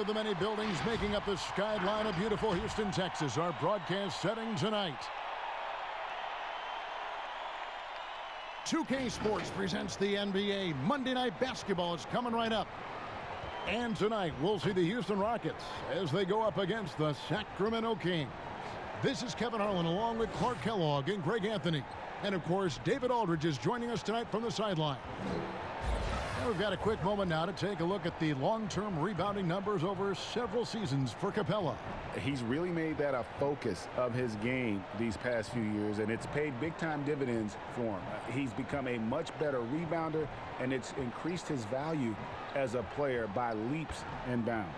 the many buildings making up the skyline of beautiful Houston, Texas. Our broadcast setting tonight. 2K Sports presents the NBA. Monday Night Basketball is coming right up. And tonight, we'll see the Houston Rockets as they go up against the Sacramento Kings. This is Kevin Harlan along with Clark Kellogg and Greg Anthony. And, of course, David Aldridge is joining us tonight from the sideline. And we've got a quick moment now to take a look at the long-term rebounding numbers over several seasons for Capella. He's really made that a focus of his game these past few years, and it's paid big-time dividends for him. He's become a much better rebounder, and it's increased his value as a player by leaps and bounds.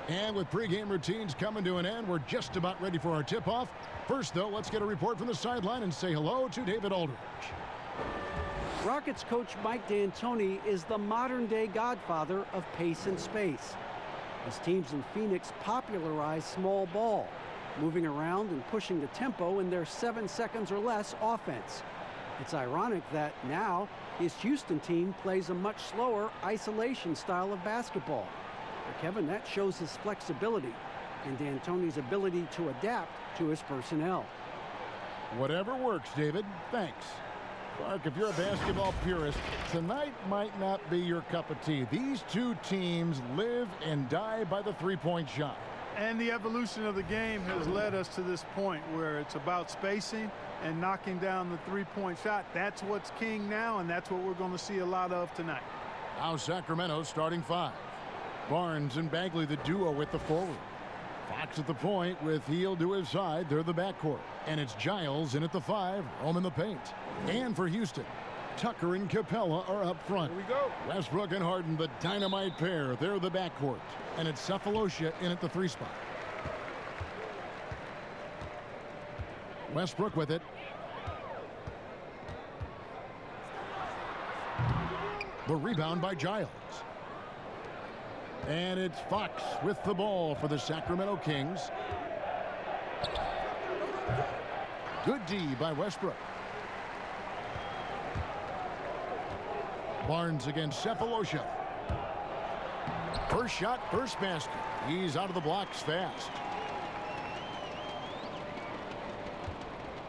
And with pregame routines coming to an end, we're just about ready for our tip-off. First, though, let's get a report from the sideline and say hello to David Aldridge. Rockets coach Mike D'Antoni is the modern-day godfather of pace and space. His teams in Phoenix popularized small ball, moving around and pushing the tempo in their 7 seconds or less offense. It's ironic that now his Houston team plays a much slower isolation style of basketball. But Kevin, that shows his flexibility and D'Antoni's ability to adapt to his personnel. Whatever works, David. Thanks. Clark, if you're a basketball purist, tonight might not be your cup of tea. These two teams live and die by the three-point shot. And the evolution of the game has led us to this point where it's about spacing and knocking down the three-point shot. That's what's king now, and that's what we're going to see a lot of tonight. Now Sacramento starting five. Barnes and Bagley, the duo with the forward. Fox at the point with Hield to his side. They're the backcourt. And it's Giles in at the 5, home in the paint. And for Houston, Tucker and Capella are up front. Here we go. Westbrook and Harden, the dynamite pair. They're the backcourt. And it's Cephalosha in at the 3 spot. Westbrook with it. The rebound by Giles. And it's Fox with the ball for the Sacramento Kings. Good D by Westbrook. Barnes against Cephalosha. First shot, first basket. He's out of the blocks fast.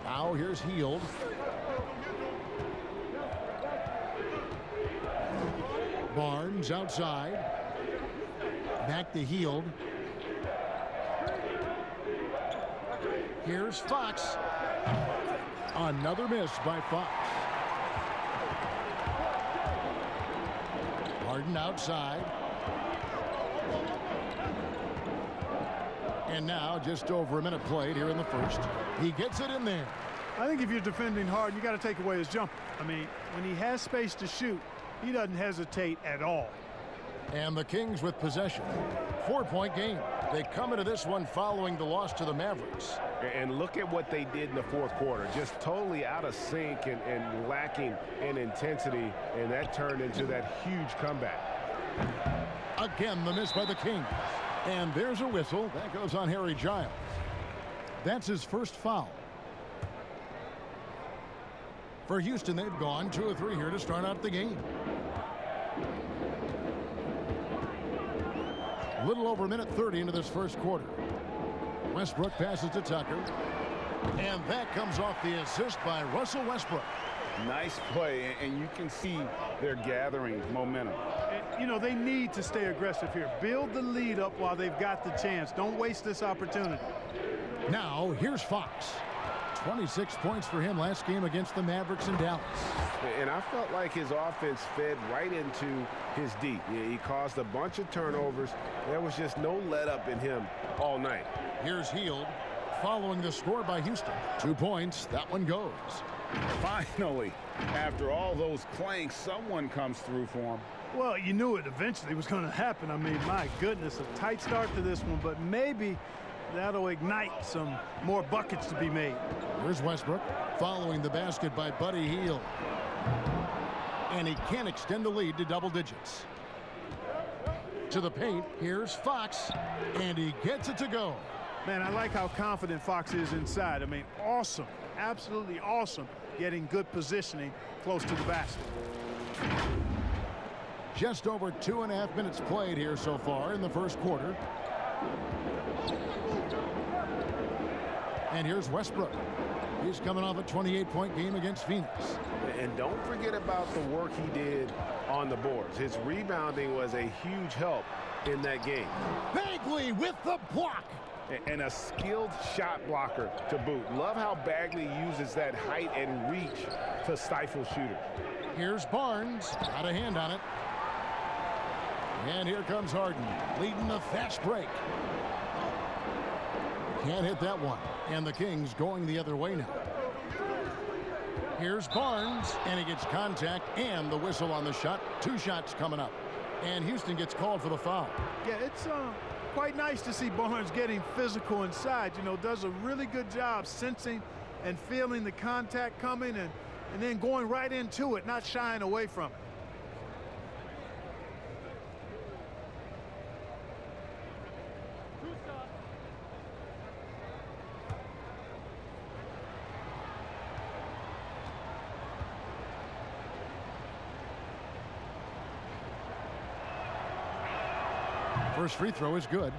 Now here's Hield. Barnes outside. Back to Hield. Here's Fox. Another miss by Fox. Harden outside. And now just over a minute played here in the first. He gets it in there. I think if you're defending Harden, you got to take away his jumper. I mean, when he has space to shoot, he doesn't hesitate at all. And the Kings with possession. 4-point game. They come into this one following the loss to the Mavericks. And look at what they did in the fourth quarter. Just totally out of sync and lacking in intensity. And that turned into that huge comeback. Again, the miss by the Kings. And there's a whistle. That goes on Harry Giles. That's his first foul. For Houston, they've gone 2 of 3 here to start out the game. A little over a minute 30 into this first quarter. Westbrook passes to Tucker. And that comes off the assist by Russell Westbrook. Nice play, and you can see they're gathering momentum. You know, they need to stay aggressive here. Build the lead up while they've got the chance. Don't waste this opportunity. Now, here's Fox. 26 points for him last game against the Mavericks in Dallas. And I felt like his offense fed right into his D. He caused a bunch of turnovers. There was just no let up in him all night. Here's Hield following the score by Houston. 2 points. That one goes. Finally, after all those clanks, someone comes through for him. Well, you knew it eventually was going to happen. I mean, my goodness, a tight start to this one, but maybe that'll ignite some more buckets to be made. Here's Westbrook following the basket by Buddy Hield. And he can't extend the lead to double digits. To the paint, here's Fox, and he gets it to go. Man, I like how confident Fox is inside. I mean, awesome, absolutely awesome, getting good positioning close to the basket. Just over 2.5 minutes played here so far in the first quarter. And here's Westbrook. He's coming off a 28-point game against Phoenix. And don't forget about the work he did on the boards. His rebounding was a huge help in that game. Bagley with the block. And a skilled shot blocker to boot. Love how Bagley uses that height and reach to stifle shooters. Here's Barnes. Got a hand on it. And here comes Harden, leading the fast break. Can't hit that one. And the Kings going the other way now. Here's Barnes, and he gets contact and the whistle on the shot. 2 shots coming up. And Houston gets called for the foul. Yeah, it's quite nice to see Barnes getting physical inside. You know, does a really good job sensing and feeling the contact coming and then going right into it, not shying away from it. First free throw is good.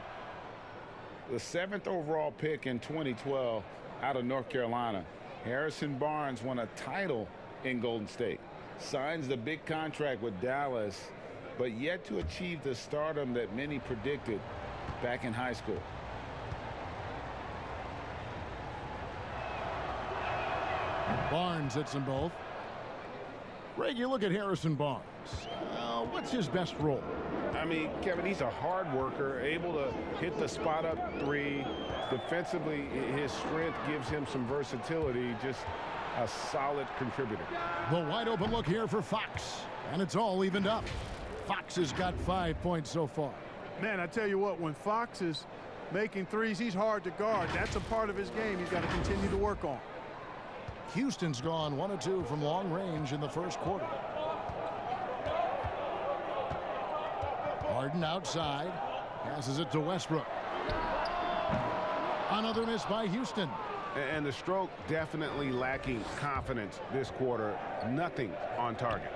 The 7th overall pick in 2012 out of North Carolina. Harrison Barnes won a title in Golden State. Signs the big contract with Dallas, but yet to achieve the stardom that many predicted back in high school. Barnes hits them both. Greg, you look at Harrison Barnes. What's his best role? I mean, Kevin, he's a hard worker, able to hit the spot up 3. Defensively, his strength gives him some versatility, just a solid contributor. The wide open look here for Fox, and it's all evened up. Fox has got 5 points so far. Man, I tell you what, when Fox is making threes, he's hard to guard. That's a part of his game he's got to continue to work on. Houston's gone 1 of 2 from long range in the first quarter. Harden outside, passes it to Westbrook. Another miss by Houston. And the stroke definitely lacking confidence this quarter. Nothing on target.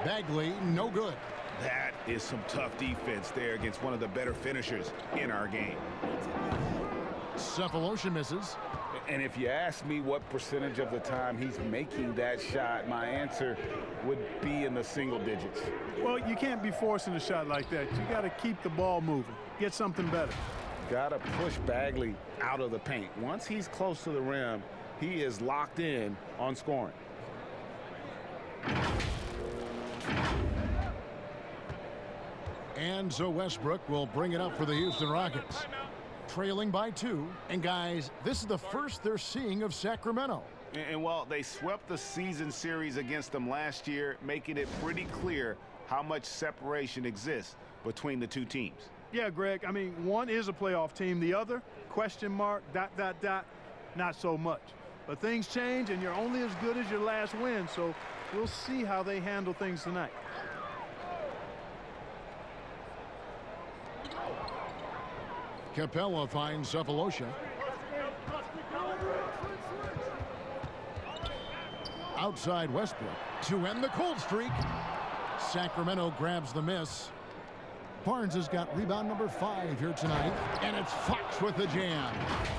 Bagley, no good. That is some tough defense there against one of the better finishers in our game. Cephalosha misses. And if you ask me what percentage of the time he's making that shot, my answer would be in the single digits. Well, you can't be forcing a shot like that. You got to keep the ball moving. Get something better. Got to push Bagley out of the paint. Once he's close to the rim, he is locked in on scoring. And so Westbrook will bring it up for the Houston Rockets. Trailing by 2. And guys, this is the first they're seeing of Sacramento. And while they swept the season series against them last year, making it pretty clear how much separation exists between the two teams. Yeah, Greg, I mean, one is a playoff team. The other, question mark, ... not so much. But things change, and you're only as good as your last win, so we'll see how they handle things tonight. Capella finds Cephalosha. Outside Westbrook to end the cold streak. Sacramento grabs the miss. Barnes has got rebound number 5 here tonight, and it's Fox with the jam.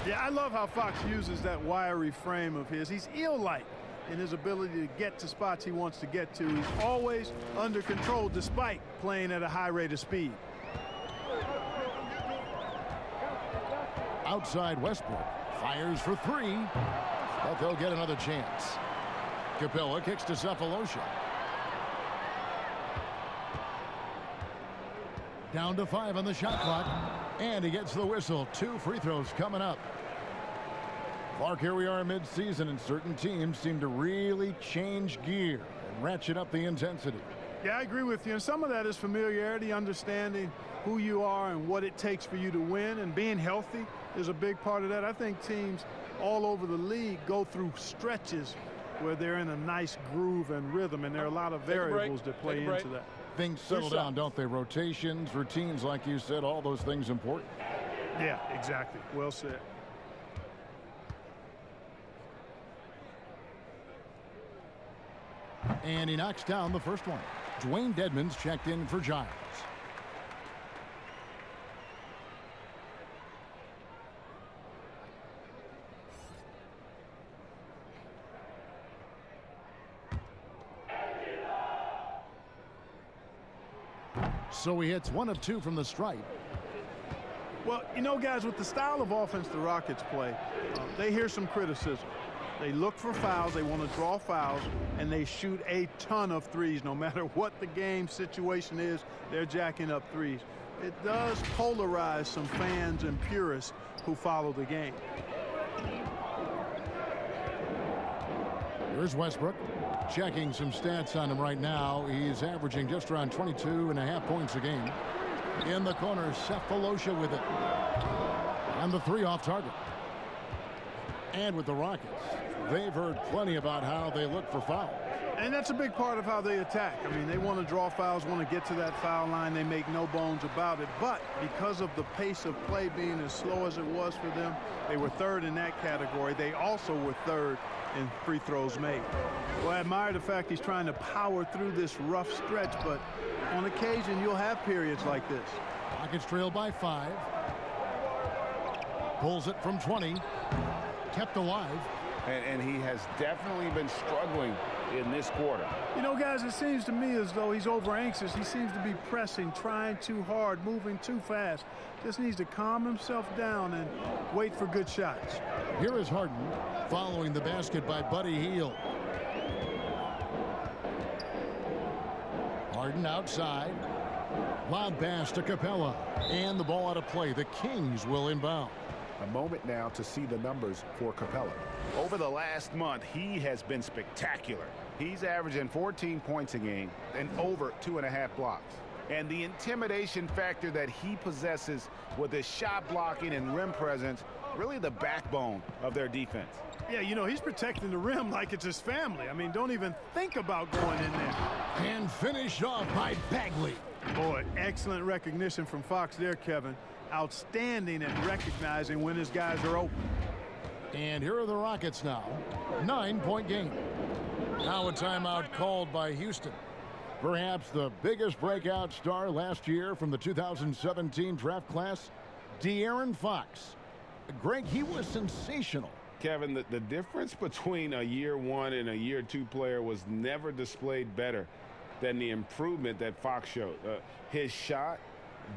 Yeah, I love how Fox uses that wiry frame of his. He's eel-like in his ability to get to spots he wants to get to. He's always under control despite playing at a high rate of speed. Outside Westbrook fires for 3, but they'll get another chance. Capella kicks to Cephalosha. Down to 5 on the shot clock, and he gets the whistle. 2 free throws coming up. Clark, here we are mid-season, and certain teams seem to really change gear and ratchet up the intensity. Yeah, I agree with you, and some of that is familiarity, understanding who you are and what it takes for you to win, and being healthy is a big part of that. I think teams all over the league go through stretches where they're in a nice groove and rhythm, and there are a lot of variables that play into that. Things settle down, don't they? Rotations, routines, like you said, all those things important. Yeah, exactly. Well said. And he knocks down the first one. Dwayne Dedmon's checked in for Giles. So he hits 1 of 2 from the stripe. Well, you know, guys, with the style of offense the Rockets play, they hear some criticism. They look for fouls, they want to draw fouls, and they shoot a ton of threes. No matter what the game situation is, they're jacking up threes. It does polarize some fans and purists who follow the game. Here's Westbrook. Checking some stats on him right now. He's averaging just around 22.5 points a game. In the corner, Cephalosha with it. And the 3 off target. And with the Rockets, they've heard plenty about how they look for fouls. And that's a big part of how they attack. I mean, they want to draw fouls, want to get to that foul line. They make no bones about it. But because of the pace of play being as slow as it was for them, they were 3rd in that category. They also were 3rd in free throws made. Well, I admire the fact he's trying to power through this rough stretch, but on occasion you'll have periods like this. Rockets trail by 5. Pulls it from 20. Kept alive. And he has definitely been struggling in this quarter. You know, guys, it seems to me as though he's over anxious. He seems to be pressing, trying too hard, moving too fast. Just needs to calm himself down and wait for good shots. Here is Harden following the basket by Buddy Hield. Harden outside. Lob pass to Capella. And the ball out of play. The Kings will inbound. A moment now to see the numbers for Capella. Over the last month, he has been spectacular. He's averaging 14 points a game and over 2.5 blocks. And the intimidation factor that he possesses with his shot blocking and rim presence, really the backbone of their defense. Yeah, you know, he's protecting the rim like it's his family. I mean, don't even think about going in there. And finished off by Bagley. Boy, excellent recognition from Fox there, Kevin. Outstanding at recognizing when his guys are open. And here are the Rockets now. 9-point game. Now a timeout called by Houston. Perhaps the biggest breakout star last year from the 2017 draft class, De'Aaron Fox. Greg, he was sensational. Kevin, the difference between a year 1 and a year 2 player was never displayed better than the improvement that Fox showed. His shot,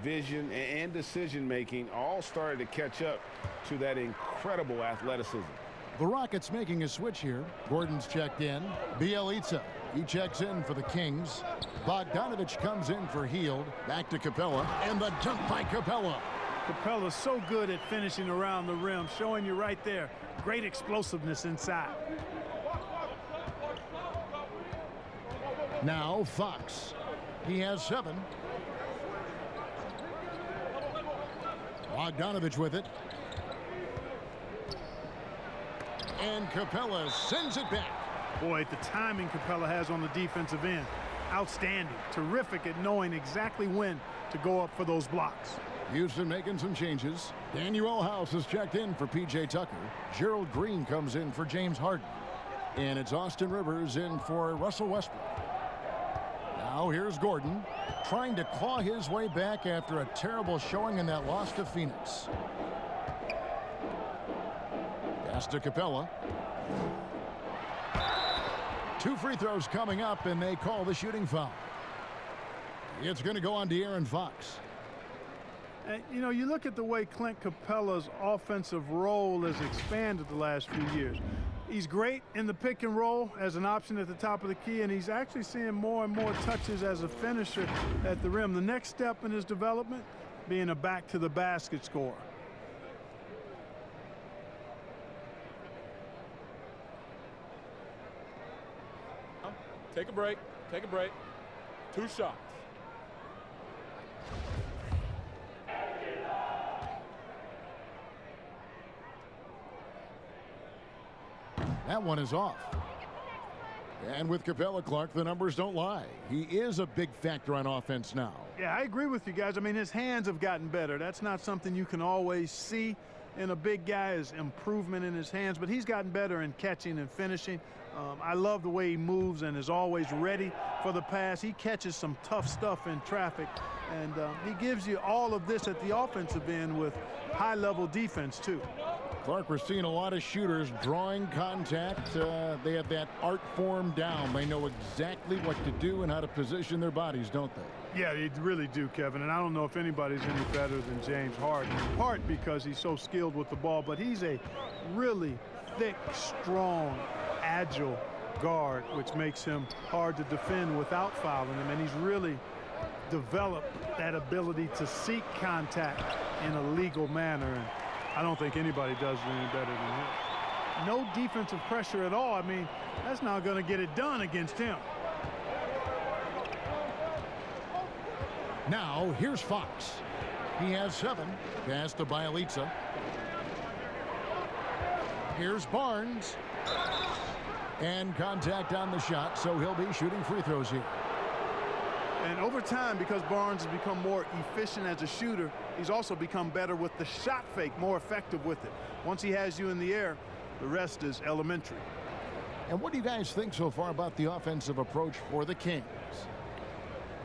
vision, and decision-making all started to catch up to that incredible athleticism. The Rockets making a switch here. Gordon's checked in. Bielitsa, he checks in for the Kings. Bogdanovich comes in for Hield. Back to Capella, and the dunk by Capella. Capella's so good at finishing around the rim, showing you right there. Great explosiveness inside. Now Fox. He has 7. Bogdanovich with it. And Capella sends it back. Boy, the timing Capella has on the defensive end. Outstanding. Terrific at knowing exactly when to go up for those blocks. Houston making some changes. Daniel House is checked in for P.J. Tucker. Gerald Green comes in for James Harden. And it's Austin Rivers in for Russell Westbrook. Now here's Gordon trying to claw his way back after a terrible showing in that loss to Phoenix. Pass to Capella. 2 free throws coming up, and they call the shooting foul. It's going to go on De'Aaron Fox. And, you know, you look at the way Clint Capella's offensive role has expanded the last few years. He's great in the pick and roll as an option at the top of the key, and he's actually seeing more and more touches as a finisher at the rim. The next step in his development being a back-to-the-basket scorer. Take a break. Take a break. 2 shots. That one is off. And with Capella, Clark, the numbers don't lie. He is a big factor on offense now. Yeah, I agree with you guys. I mean, his hands have gotten better. That's not something you can always see, in a big guy is improvement in his hands, but he's gotten better in catching and finishing. I love the way he moves and is always ready for the pass. He catches some tough stuff in traffic, and he gives you all of this at the offensive end with high-level defense, too. Clark, we're seeing a lot of shooters drawing contact. They have that art form down. They know exactly what to do and how to position their bodies, don't they? Yeah, they really do, Kevin. And I don't know if anybody's any better than James Harden, in part because he's so skilled with the ball, but he's a really thick, strong, agile guard, which makes him hard to defend without fouling him. And he's really developed that ability to seek contact in a legal manner. And I don't think anybody does it any better than him. No defensive pressure at all. I mean, that's not going to get it done against him. Now, here's Fox. He has 7. Pass to Bielitsa. Here's Barnes. And contact on the shot, so he'll be shooting free throws here. And over time, because Barnes has become more efficient as a shooter, he's also become better with the shot fake, more effective with it. Once he has you in the air, the rest is elementary. And what do you guys think so far about the offensive approach for the Kings?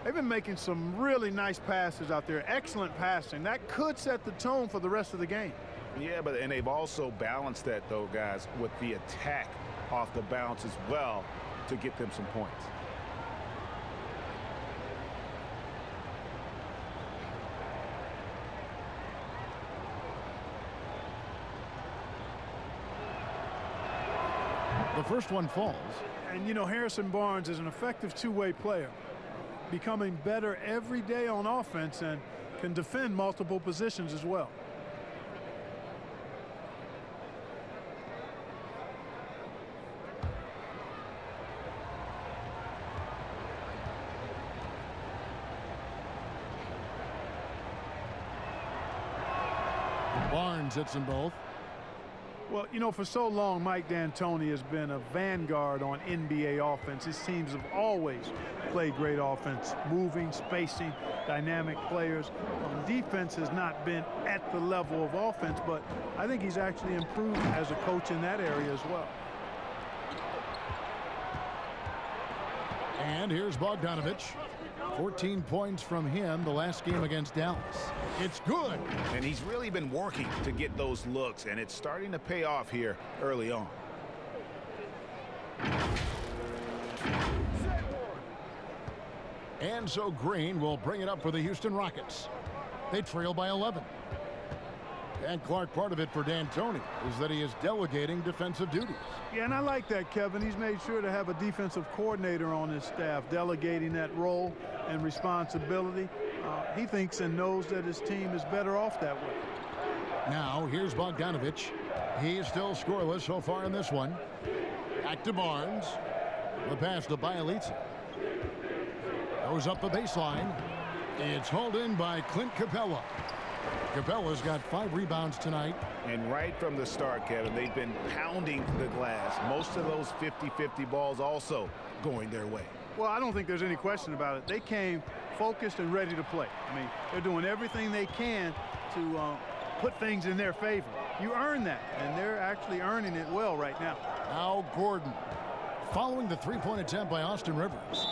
They've been making some really nice passes out there, excellent passing. That could set the tone for the rest of the game. Yeah, and they've also balanced that, though, guys, with the attack off the bounce as well to get them some points. The first one falls. And, you know, Harrison Barnes is an effective two-way player, becoming better every day on offense and can defend multiple positions as well. Barnes hits them both. Well, you know, for so long, Mike D'Antoni has been a vanguard on NBA offense. His teams have always played great offense, moving, spacing, dynamic players. Defense has not been at the level of offense, but I think he's actually improved as a coach in that area as well. And here's Bogdanovich. 14 points from him the last game against Dallas. It's good. And he's really been working to get those looks, and it's starting to pay off here early on. And so Green will bring it up for the Houston Rockets. They trail by 11. And Clark, part of it for D'Antoni is that he is delegating defensive duties. Yeah, and I like that, Kevin. He's made sure to have a defensive coordinator on his staff, delegating that role and responsibility. He thinks and knows that his team is better off that way. Now, here's Bogdanovich. He is still scoreless so far in this one. Back to Barnes. The pass to Bielitsa. Goes up the baseline. It's hauled in by Clint Capella. Capella's got 5 rebounds tonight. And right from the start, Kevin, they've been pounding the glass. Most of those 50-50 balls also going their way. Well, I don't think there's any question about it. They came focused and ready to play. I mean, they're doing everything they can to put things in their favor. You earn that, and they're actually earning it well right now. Now Gordon, following the three-point attempt by Austin Rivers.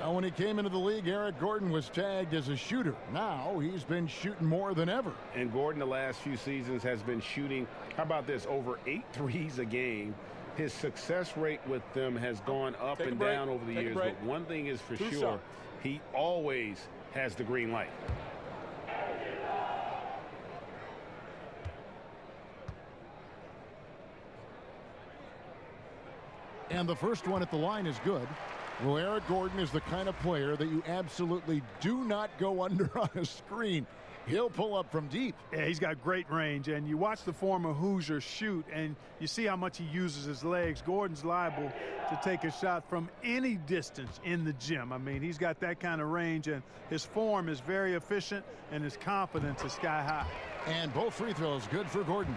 Now, when he came into the league, Eric Gordon was tagged as a shooter. Now he's been shooting more than ever. And Gordon the last few seasons has been shooting, how about this, over 8 threes a game. His success rate with them has gone up and down over the years. But one thing is for sure, he always has the green light. And the first one at the line is good. Well, Eric Gordon is the kind of player that you absolutely do not go under on a screen. He'll pull up from deep. Yeah, he's got great range, and you watch the former Hoosier shoot, and you see how much he uses his legs. Gordon's liable to take a shot from any distance in the gym. I mean, he's got that kind of range, and his form is very efficient, and his confidence is sky high. And both free throws good for Gordon.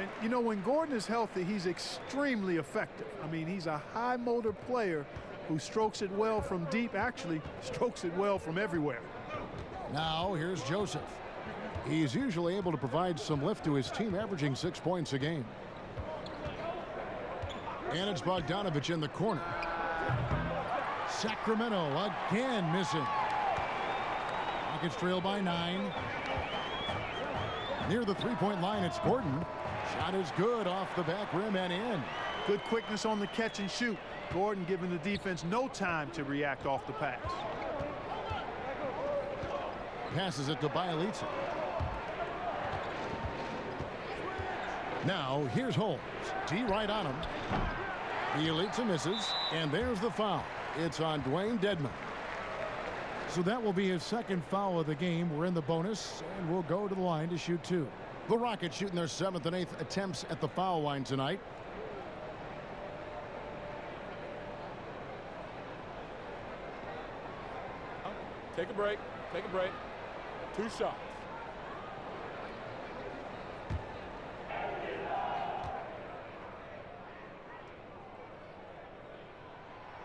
And, you know, when Gordon is healthy, he's extremely effective. I mean, he's a high motor player who strokes it well from deep, actually strokes it well from everywhere. Now here's Joseph. He's usually able to provide some lift to his team, averaging 6 points a game. And it's Bogdanovich in the corner. Sacramento again missing. Rockets trail by 9. Near the three-point line, it's Gordon. Shot is good off the back rim and in. Good quickness on the catch and shoot. Gordon giving the defense no time to react off the pass. Passes it to Bielitsa. Now here's Holmes. D right on him. Bielitsa misses, and there's the foul. It's on Dwayne Dedmon. So that will be his second foul of the game. We're in the bonus, and we'll go to the line to shoot 2. The Rockets shooting their 7th and 8th attempts at the foul line tonight. Take a break. Take a break. 2 shots.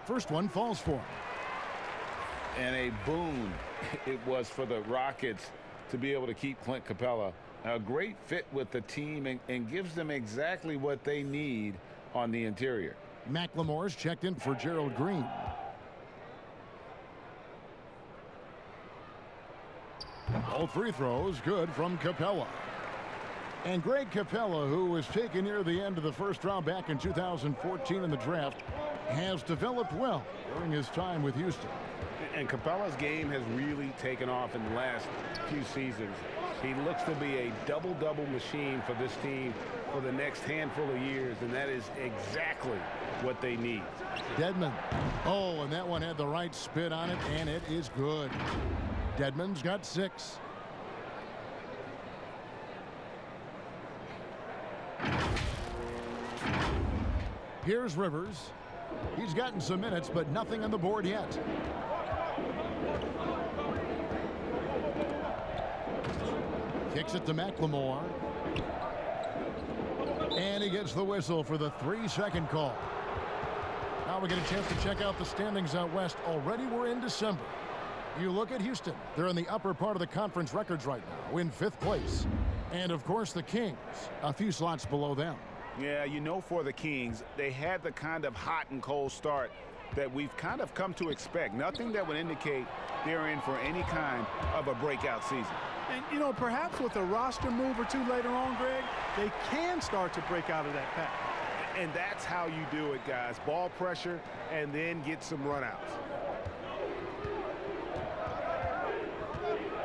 First one falls for him. And a boon it was for the Rockets to be able to keep Clint Capella. A great fit with the team and gives them exactly what they need on the interior. McLemore's checked in for Gerald Green. All free throws good from Capella. And Greg Capella, who was taken near the end of the first round back in 2014 in the draft, has developed well during his time with Houston. And Capella's game has really taken off in the last few seasons. He looks to be a double-double machine for this team for the next handful of years, and that is exactly what they need. Dedmon. Oh, and that one had the right spin on it, and it is good. Dedmon's got 6. Here's Rivers. He's gotten some minutes, but nothing on the board yet. Kicks it to McLemore. And he gets the whistle for the 3-second call. Now we get a chance to check out the standings out west. Already we're in December. You look at Houston. They're in the upper part of the conference records right now, in 5th place. And, of course, the Kings, a few slots below them. Yeah, you know, for the Kings, they had the kind of hot and cold start that we've kind of come to expect. Nothing that would indicate they're in for any kind of a breakout season. And, you know, perhaps with a roster move or 2 later on, Greg, they can start to break out of that pack. And that's how you do it, guys. Ball pressure and then get some runouts.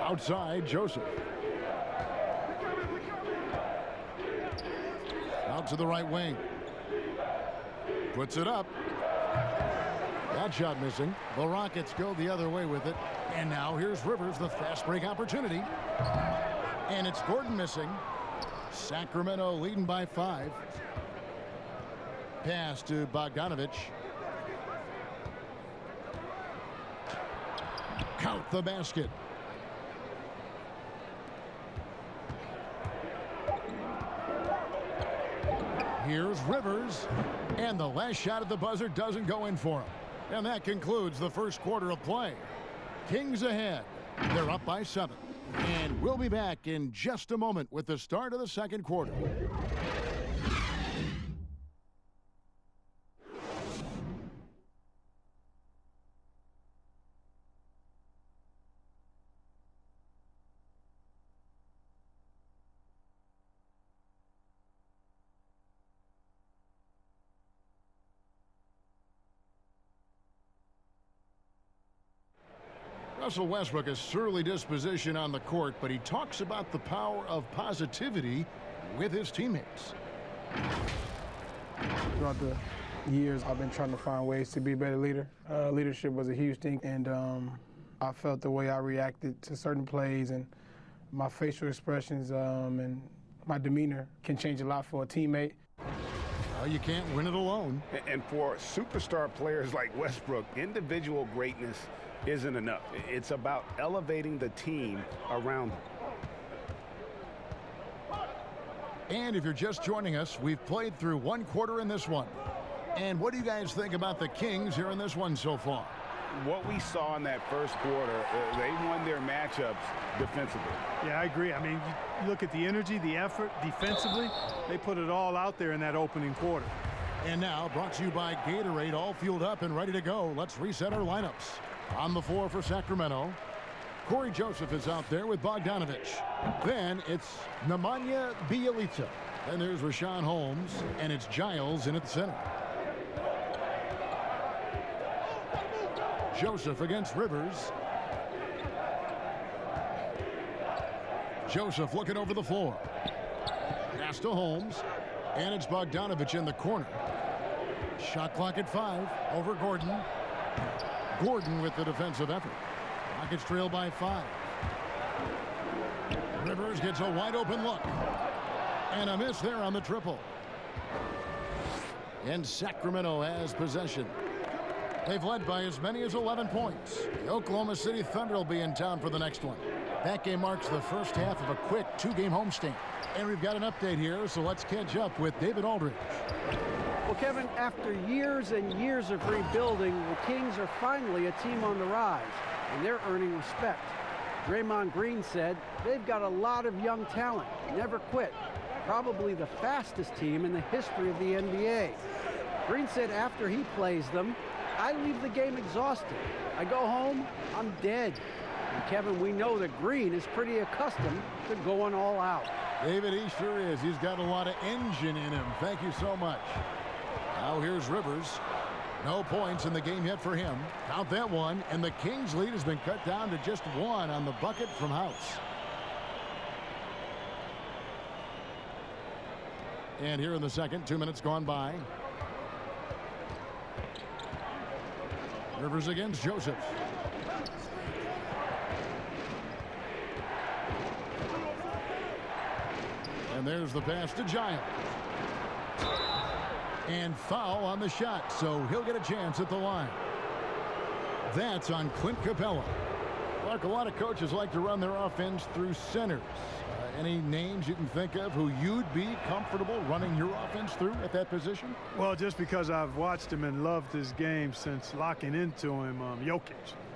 Outside, Joseph. Out to the right wing. Puts it up. That shot missing. The Rockets go the other way with it. And now here's Rivers, the fast break opportunity. And it's Gordon missing. Sacramento leading by 5. Pass to Bogdanovich. Count the basket. Here's Rivers, and the last shot at the buzzer doesn't go in for him. And that concludes the first quarter of play. Kings ahead. They're up by 7. And we'll be back in just a moment with the start of the second quarter. Russell Westbrook, a surly disposition on the court, but he talks about the power of positivity with his teammates. Throughout the years, I've been trying to find ways to be a better leader. Leadership was a huge thing, and I felt the way I reacted to certain plays and my facial expressions and my demeanor can change a lot for a teammate. You can't win it alone. And for superstar players like Westbrook, individual greatness isn't enough. It's about elevating the team around them. And if you're just joining us, we've played through 1 quarter in this one. And what do you guys think about the Kings here in this one so far? what we saw in that first quarter, they won their matchups defensively. Yeah, I agree. I mean, you look at the energy, the effort, defensively, they put it all out there in that opening quarter. And now, brought to you by Gatorade, all fueled up and ready to go. Let's reset our lineups. On the floor for Sacramento, Corey Joseph is out there with Bogdanovich. Then it's Nemanja Bjelica. Then there's Rashawn Holmes, and it's Giles in at the center. Joseph against Rivers. Joseph looking over the floor. Pass to Holmes, and it's Bogdanovich in the corner. Shot clock at 5 over Gordon. Gordon with the defensive effort. Rockets trail by 5. Rivers gets a wide open look. And a miss there on the triple. And Sacramento has possession. They've led by as many as 11 points. The Oklahoma City Thunder will be in town for the next one. That game marks the first half of a quick 2-game homestand. And we've got an update here, so let's catch up with David Aldridge. Well, Kevin, after years and years of rebuilding, the Kings are finally a team on the rise, and they're earning respect. Draymond Green said they've got a lot of young talent, never quit, probably the fastest team in the history of the NBA. Green said after he plays them, I leave the game exhausted. I go home, I'm dead. And Kevin, we know that Green is pretty accustomed to going all out. David, he sure is. He's got a lot of engine in him. Thank you so much. Now here's Rivers. No points in the game yet for him. Count that one, and the Kings' lead has been cut down to just 1 on the bucket from House. And here in the second, 2 minutes gone by. Rivers against Joseph. And there's the pass to Giles. And foul on the shot, so he'll get a chance at the line. That's on Clint Capella. Clark, a lot of coaches like to run their offense through centers. Any names you can think of who you'd be comfortable running your offense through at that position? Well, just because I've watched him and loved his game since locking into him, Jokic.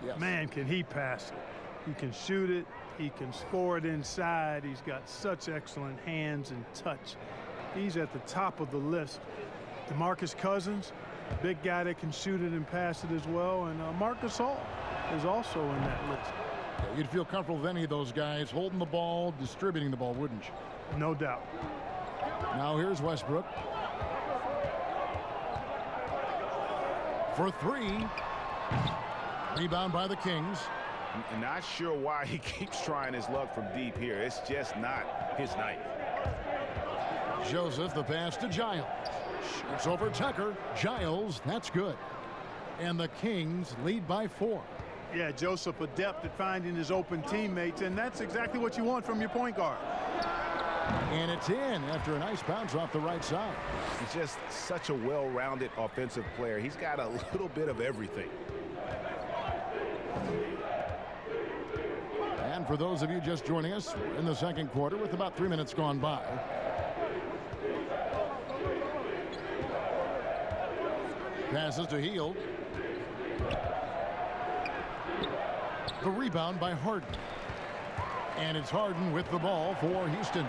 Yes. Man, can he pass it. He can shoot it. He can score it inside. He's got such excellent hands and touch. He's at the top of the list. DeMarcus Cousins, big guy that can shoot it and pass it as well. And Marcus Hall is also in that list. Yeah, you'd feel comfortable with any of those guys holding the ball, distributing the ball, wouldn't you? No doubt. Now here's Westbrook. For 3. Rebound by the Kings. I'm not sure why he keeps trying his luck from deep here. It's just not his night. Joseph, the pass to Giles. Shoots over Tucker. Giles, that's good. And the Kings lead by 4. Yeah, Joseph adept at finding his open teammates, and that's exactly what you want from your point guard. And it's in after a nice bounce off the right side. He's just such a well-rounded offensive player. He's got a little bit of everything. And for those of you just joining us, we're in the second quarter with about 3 minutes gone by. Passes to Hield. The rebound by Harden. And it's Harden with the ball for Houston.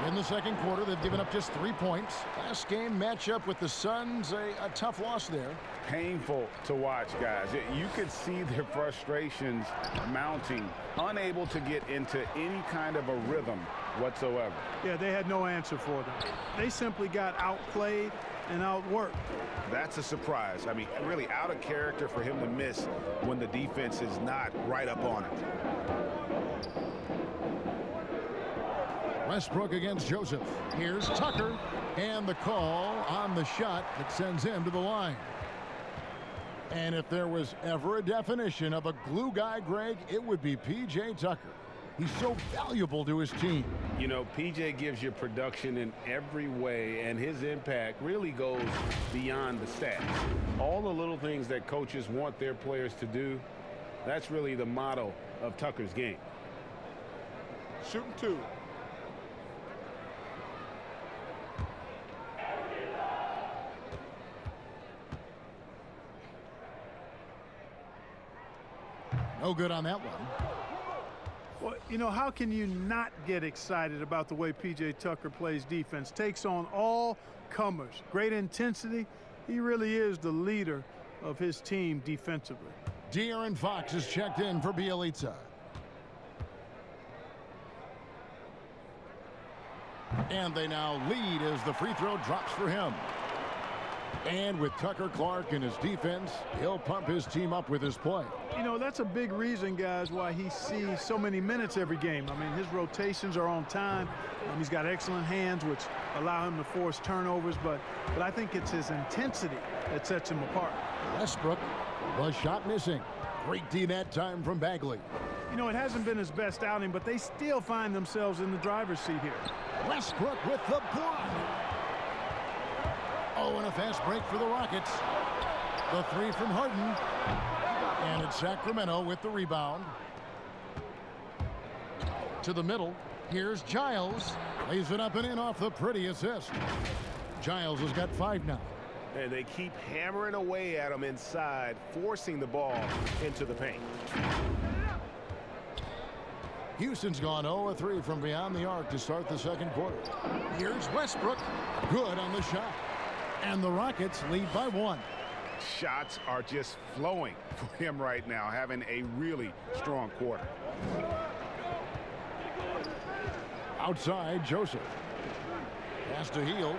In the second quarter, they've given up just 3 points. Last game matchup with the Suns, a tough loss there. Painful to watch, guys. You could see their frustrations mounting, unable to get into any kind of a rhythm whatsoever. Yeah, they had no answer for them. They simply got outplayed and outworked. That's a surprise. I mean, really out of character for him to miss when the defense is not right up on it. Westbrook against Joseph. Here's Tucker. And the call on the shot that sends him to the line. And if there was ever a definition of a glue guy, Greg, it would be P.J. Tucker. He's so valuable to his team. You know, P.J. gives you production in every way, and his impact really goes beyond the stats. All the little things that coaches want their players to do, that's really the motto of Tucker's game. Shooting 2. No good on that one. Well, you know, how can you not get excited about the way P.J. Tucker plays defense? Takes on all comers. Great intensity. He really is the leader of his team defensively. De'Aaron Fox is checked in for Bielitsa. And they now lead as the free throw drops for him. And with Tucker Clark in his defense, he'll pump his team up with his play. You know, that's a big reason, guys, why he sees so many minutes every game. I mean, his rotations are on time. He's got excellent hands, which allow him to force turnovers. But I think it's his intensity that sets him apart. Westbrook, the shot missing. Great D that time from Bagley. You know, it hasn't been his best outing, but they still find themselves in the driver's seat here. Westbrook with the block. Oh, and a fast break for the Rockets. The three from Harden. And it's Sacramento with the rebound. To the middle. Here's Giles. Lays it up and in off the pretty assist. Giles has got 5 now. And they keep hammering away at him inside, forcing the ball into the paint. Houston's gone 0-3 from beyond the arc to start the second quarter. Here's Westbrook. Good on the shot. And the Rockets lead by 1. Shots are just flowing for him right now, having a really strong quarter. Outside, Joseph. Pass to Hield.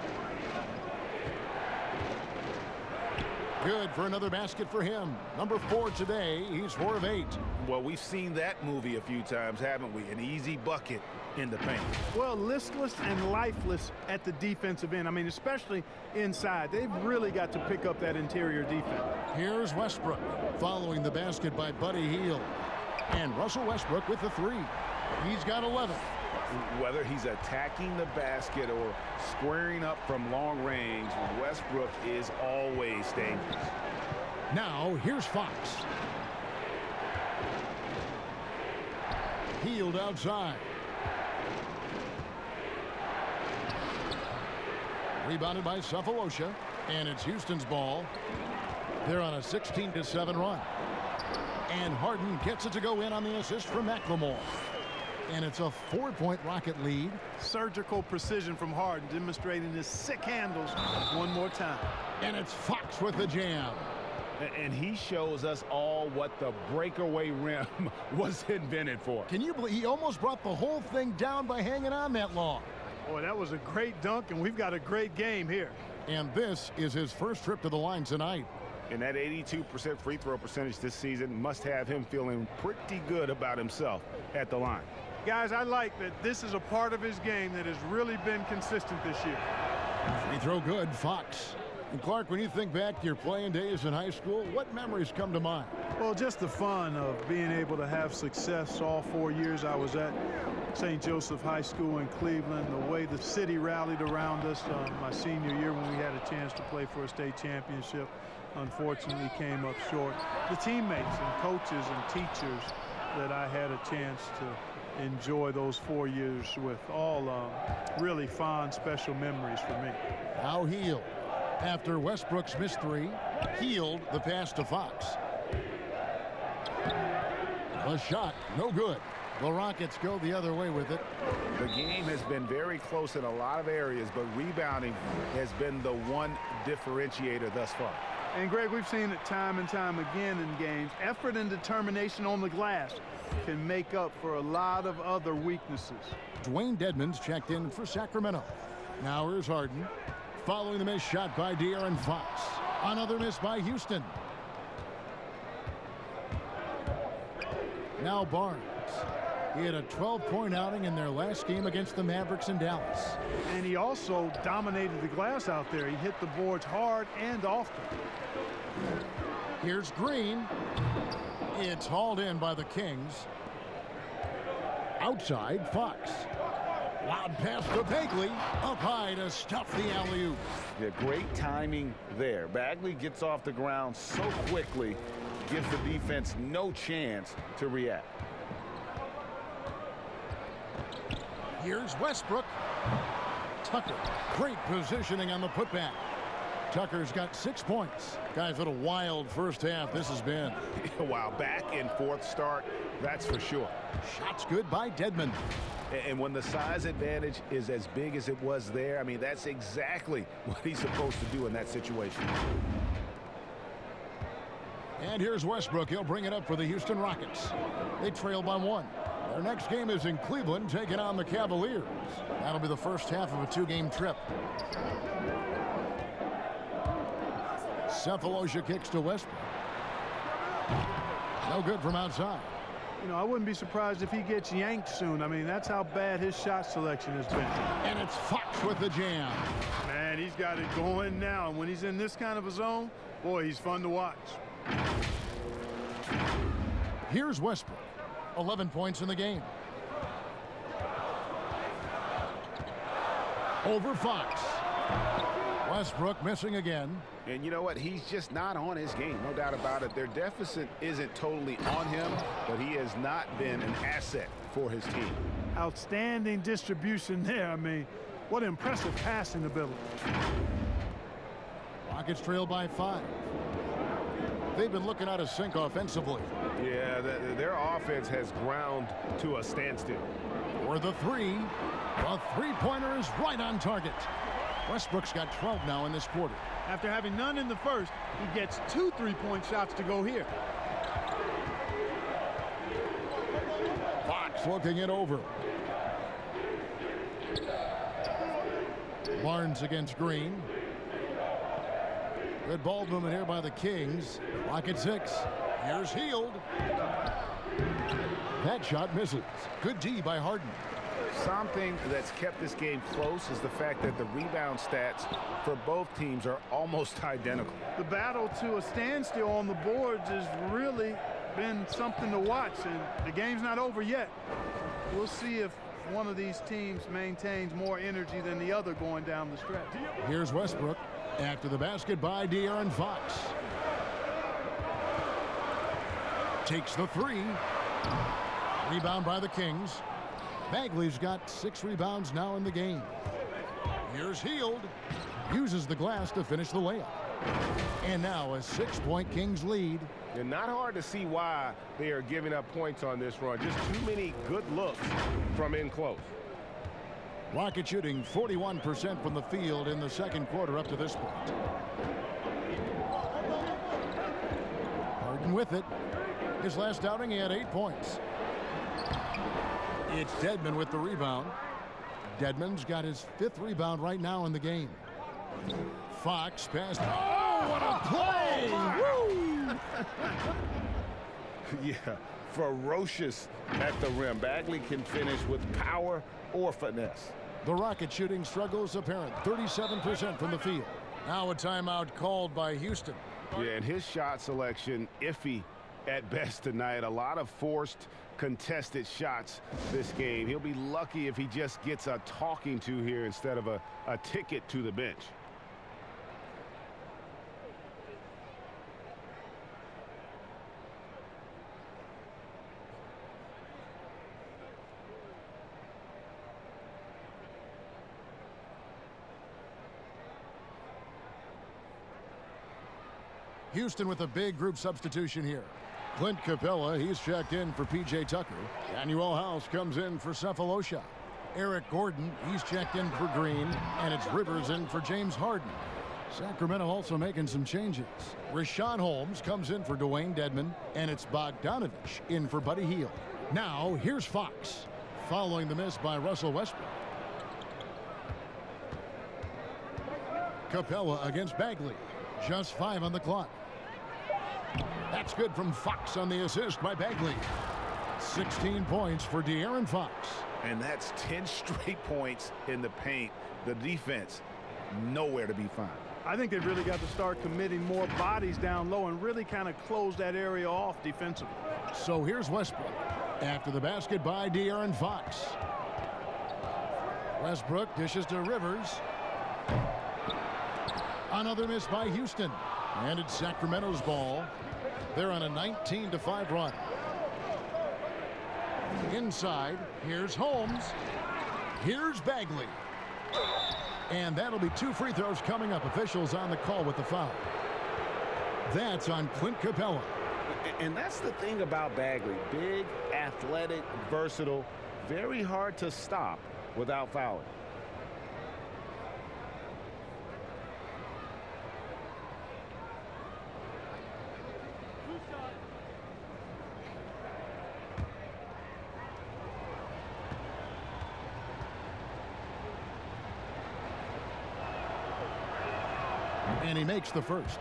Good for another basket for him. Number 4 today. He's 4 of 8. Well, we've seen that movie a few times, haven't we? An easy bucket in the paint. Well, listless and lifeless at the defensive end. I mean, especially inside. They've really got to pick up that interior defense. Here's Westbrook following the basket by Buddy Hield. And Russell Westbrook with the 3. He's got 11. Whether he's attacking the basket or squaring up from long range, Westbrook is always dangerous. Now, here's Fox. Hield outside. Rebounded by Cephalosha, and it's Houston's ball. They're on a 16-7 run. And Harden gets it to go in on the assist from McLemore. And it's a 4-point Rocket lead. Surgical precision from Harden, demonstrating his sick handles one more time. And it's Fox with the jam. And he shows us all what the breakaway rim was invented for. Can you believe he almost brought the whole thing down by hanging on that long? Boy, that was a great dunk, and we've got a great game here. And this is his first trip to the line tonight. And that 82% free throw percentage this season must have him feeling pretty good about himself at the line. Guys, I like that this is a part of his game that has really been consistent this year. Free throw good, Fox. And Clark, when you think back to your playing days in high school, what memories come to mind? Well, just the fun of being able to have success all 4 years I was at St. Joseph High School in Cleveland, the way the city rallied around us my senior year when we had a chance to play for a state championship. Unfortunately, came up short. The teammates and coaches and teachers that I had a chance to enjoy those 4 years with, all really fond, special memories for me. Now Hield. After Westbrook's missed 3, Hield the pass to Fox. The shot, no good. The Rockets go the other way with it. The game has been very close in a lot of areas, but rebounding has been the one differentiator thus far. And Greg, we've seen it time and time again in games. Effort and determination on the glass can make up for a lot of other weaknesses. Dwayne Dedmon's checked in for Sacramento. Now here's Harden. Following the missed shot by De'Aaron Fox. Another miss by Houston. Now Barnes. He had a 12-point outing in their last game against the Mavericks in Dallas. And he also dominated the glass out there. He hit the boards hard and often. Here's Green. It's hauled in by the Kings. Outside, Fox. Loud pass to Bagley. Up high to stuff the alley-oop. Yeah, great timing there. Bagley gets off the ground so quickly, gives the defense no chance to react. Here's Westbrook. Tucker. Great positioning on the putback. Tucker's got 6 points. Guys, what a wild first half this has been. Wow, back and forth start, that's for sure. Shots good by Dedmon. And when the size advantage is as big as it was there, I mean, that's exactly what he's supposed to do in that situation. And here's Westbrook. He'll bring it up for the Houston Rockets. They trail by 1. Their next game is in Cleveland, taking on the Cavaliers. That'll be the first half of a 2-game trip. Cephalosha kicks to Westbrook. No good from outside. You know, I wouldn't be surprised if he gets yanked soon. I mean, that's how bad his shot selection has been. And it's Fox with the jam. Man, he's got it going now. And when he's in this kind of a zone, boy, he's fun to watch. Here's Westbrook. 11 points in the game. Over Fox. Westbrook missing again. And you know what? He's just not on his game. No doubt about it. Their deficit isn't totally on him, but he has not been an asset for his team. Outstanding distribution there. I mean, what impressive passing ability. Rockets trail by 5. They've been looking out of sync offensively. Yeah, their offense has ground to a standstill. For the 3. The three-pointer is right on target. Westbrook's got 12 now in this quarter. After having none in the first, he gets 2 3-point shots to go here. Fox looking it over. Barnes against Green. Good ball movement here by the Kings. Clock at 6. Here's Hield. That shot misses. Good D by Harden. Something that's kept this game close is the fact that the rebound stats for both teams are almost identical. The battle to a standstill on the boards has really been something to watch, and the game's not over yet. We'll see if one of these teams maintains more energy than the other going down the stretch. Here's Westbrook after the basket by De'Aaron Fox. Takes the 3. Rebound by the Kings. Bagley's got 6 rebounds now in the game. Here's Hield. Uses the glass to finish the layup. And now a 6-point Kings lead. And not hard to see why they are giving up points on this run. Just too many good looks from in close. Rocket shooting 41% from the field in the second quarter up to this point. Harden with it. His last outing, he had 8 points. It's Dedmon with the rebound. Dedmon's got his 5th rebound right now in the game. Fox passed. Oh, what a play! Yeah, ferocious at the rim. Bagley can finish with power or finesse. The Rocket shooting struggles apparent. 37% from the field. Now a timeout called by Houston. Yeah, and his shot selection iffy at best tonight. A lot of forced contested shots this game. He'll be lucky if he just gets a talking to here instead of a ticket to the bench. Houston with a big group substitution here. Clint Capella, he's checked in for P.J. Tucker. Daniel House comes in for Cephalosha. Eric Gordon, he's checked in for Green. And it's Rivers in for James Harden. Sacramento also making some changes. Rashawn Holmes comes in for Dwayne Dedmon. And it's Bogdanovich in for Buddy Hield. Now, here's Fox, following the miss by Russell Westbrook. Capella against Bagley. Just 5 on the clock. That's good from Fox on the assist by Bagley. 16 points for De'Aaron Fox. And that's 10 straight points in the paint. The defense, nowhere to be found. I think they've really got to start committing more bodies down low and really kind of close that area off defensively. So here's Westbrook after the basket by De'Aaron Fox. Westbrook dishes to Rivers. Another miss by Houston. And it's Sacramento's ball. They're on a 19-5 run. Inside, here's Holmes. Here's Bagley. And that'll be 2 free throws coming up. Officials on the call with the foul. That's on Clint Capella. And that's the thing about Bagley. Big, athletic, versatile, very hard to stop without fouling. And he makes the first.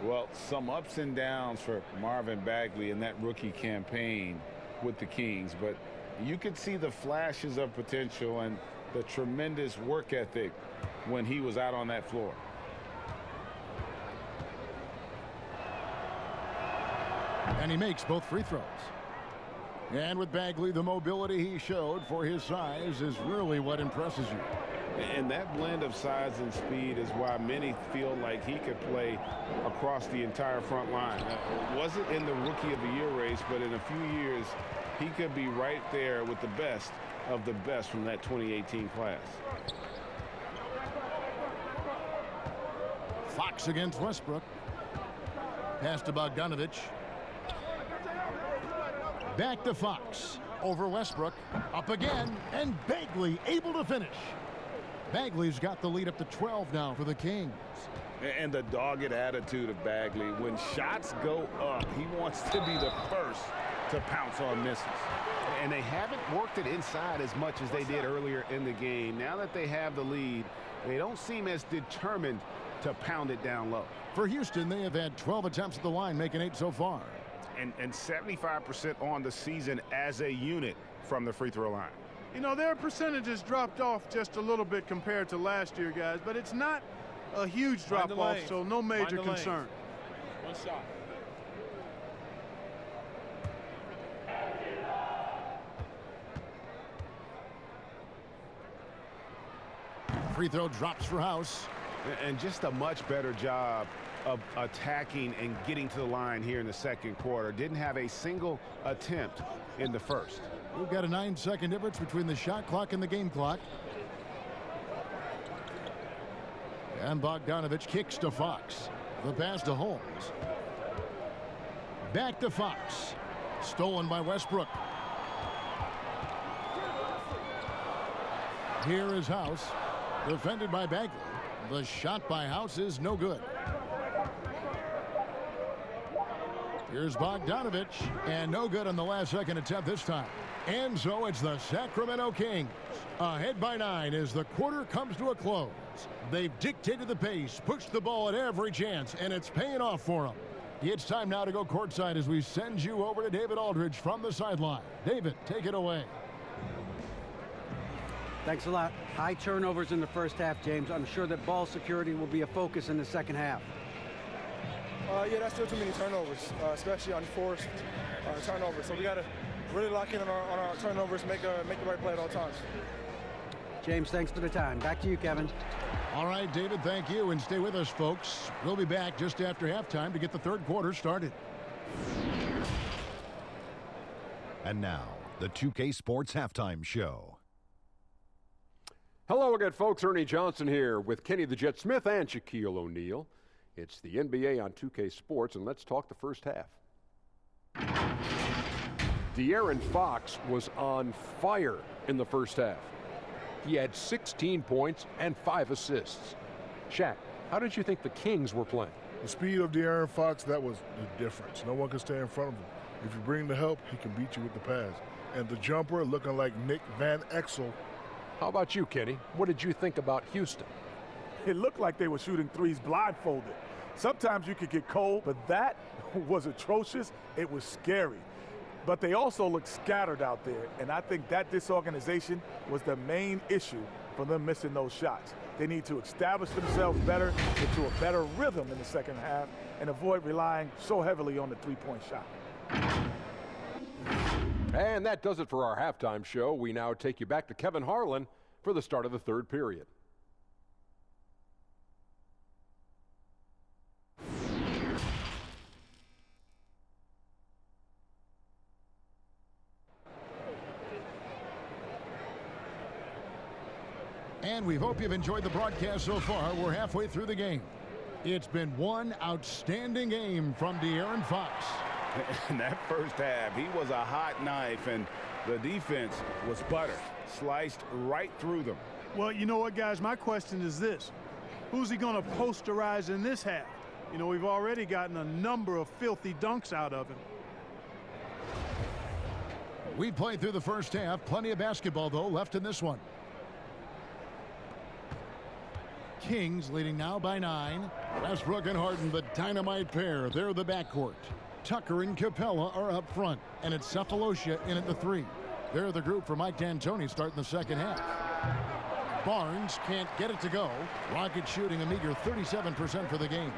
Well, some ups and downs for Marvin Bagley in that rookie campaign with the Kings, but you could see the flashes of potential and the tremendous work ethic when he was out on that floor. And he makes both free throws. And with Bagley, the mobility he showed for his size is really what impresses you. And that blend of size and speed is why many feel like he could play across the entire front line. Wasn't in the Rookie of the Year race, but in a few years, he could be right there with the best of the best from that 2018 class. Fox against Westbrook. Pass to Bogdanovich. Back to Fox. Over Westbrook. Up again. And Bagley able to finish. Bagley's got the lead up to 12 now for the Kings. And the dogged attitude of Bagley. When shots go up, he wants to be the first to pounce on misses. And they haven't worked it inside as much as they did earlier in the game. Now that they have the lead, they don't seem as determined to pound it down low. For Houston, they have had 12 attempts at the line, making 8 so far. And 75% on the season as a unit from the free throw line. You know, their percentages dropped off just a little bit compared to last year, guys, but it's not a huge drop-off, so no major concern. One shot. Free throw drops for House. And just a much better job of attacking and getting to the line here in the second quarter. Didn't have a single attempt in the first. We've got a 9-second difference between the shot clock and the game clock. And Bogdanovich kicks to Fox. The pass to Holmes. Back to Fox. Stolen by Westbrook. Here is House. Defended by Bagley. The shot by House is no good. Here's Bogdanovich. And no good on the last second attempt this time. And so it's the Sacramento Kings. Ahead by 9 as the quarter comes to a close. They've dictated the pace, pushed the ball at every chance, and it's paying off for them. It's time now to go courtside as we send you over to David Aldridge from the sideline. David, take it away. Thanks a lot. High turnovers in the first half, James. I'm sure that ball security will be a focus in the second half. Yeah, that's still too many turnovers, especially on forced turnovers. So we got to really lock in on our turnovers, make the right play at all times. James, thanks for the time. Back to you, Kevin. All right, David, thank you. And stay with us, folks. We'll be back just after halftime to get the third quarter started. And now, the 2K Sports Halftime Show. Hello again, folks. Ernie Johnson here with Kenny the Jet Smith and Shaquille O'Neal. It's the NBA on 2K Sports, and let's talk the first half. De'Aaron Fox was on fire in the first half. He had 16 points and 5 assists. Shaq, how did you think the Kings were playing? The speed of De'Aaron Fox, that was the difference. No one can stay in front of him. If you bring the help, he can beat you with the pass. And the jumper looking like Nick Van Exel. How about you, Kenny? What did you think about Houston? It looked like they were shooting threes blindfolded. Sometimes you could get cold, but that was atrocious. It was scary. But they also looked scattered out there, and I think that disorganization was the main issue for them missing those shots. They need to establish themselves better, get to a better rhythm in the second half, and avoid relying so heavily on the three-point shot. And that does it for our halftime show. We now take you back to Kevin Harlan for the start of the third period. And we hope you've enjoyed the broadcast so far. We're halfway through the game. It's been one outstanding game from De'Aaron Fox. In that first half, he was a hot knife, and the defense was butter, sliced right through them. Well, you know what, guys? My question is this. Who's he going to posterize in this half? You know, we've already gotten a number of filthy dunks out of him. We've played through the first half. Plenty of basketball, though, left in this one. Kings leading now by 9. Westbrook and Harden, the dynamite pair. They're the backcourt. Tucker and Capella are up front. And it's Cephalosha in at the 3. They're the group for Mike D'Antoni starting the second half. Barnes can't get it to go. Rockets shooting a meager 37% for the game.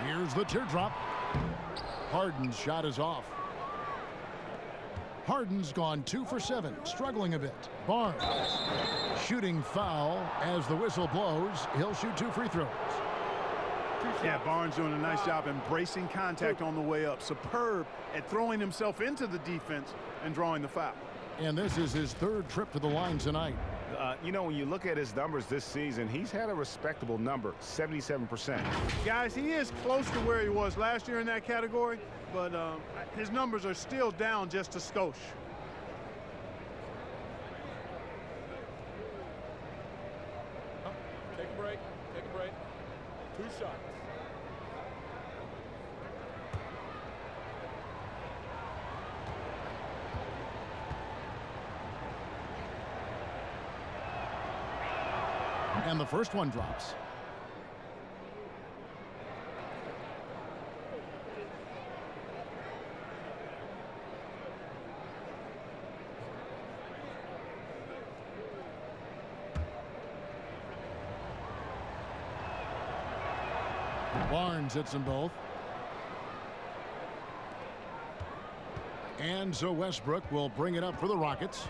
Here's the teardrop. Harden's shot is off. Harden's gone 2 for 7, struggling a bit. Barnes shooting foul as the whistle blows. He'll shoot 2 free throws. Yeah, Barnes doing a nice job embracing contact on the way up. Superb at throwing himself into the defense and drawing the foul. And this is his 3rd trip to the line tonight. You know, when you look at his numbers this season, he's had a respectable number, 77%. Guys, he is close to where he was last year in that category, but his numbers are still down just a skosh. Take a break. Take a break. 2 shots. And the first one drops. Barnes hits them both. And so Westbrook will bring it up for the Rockets.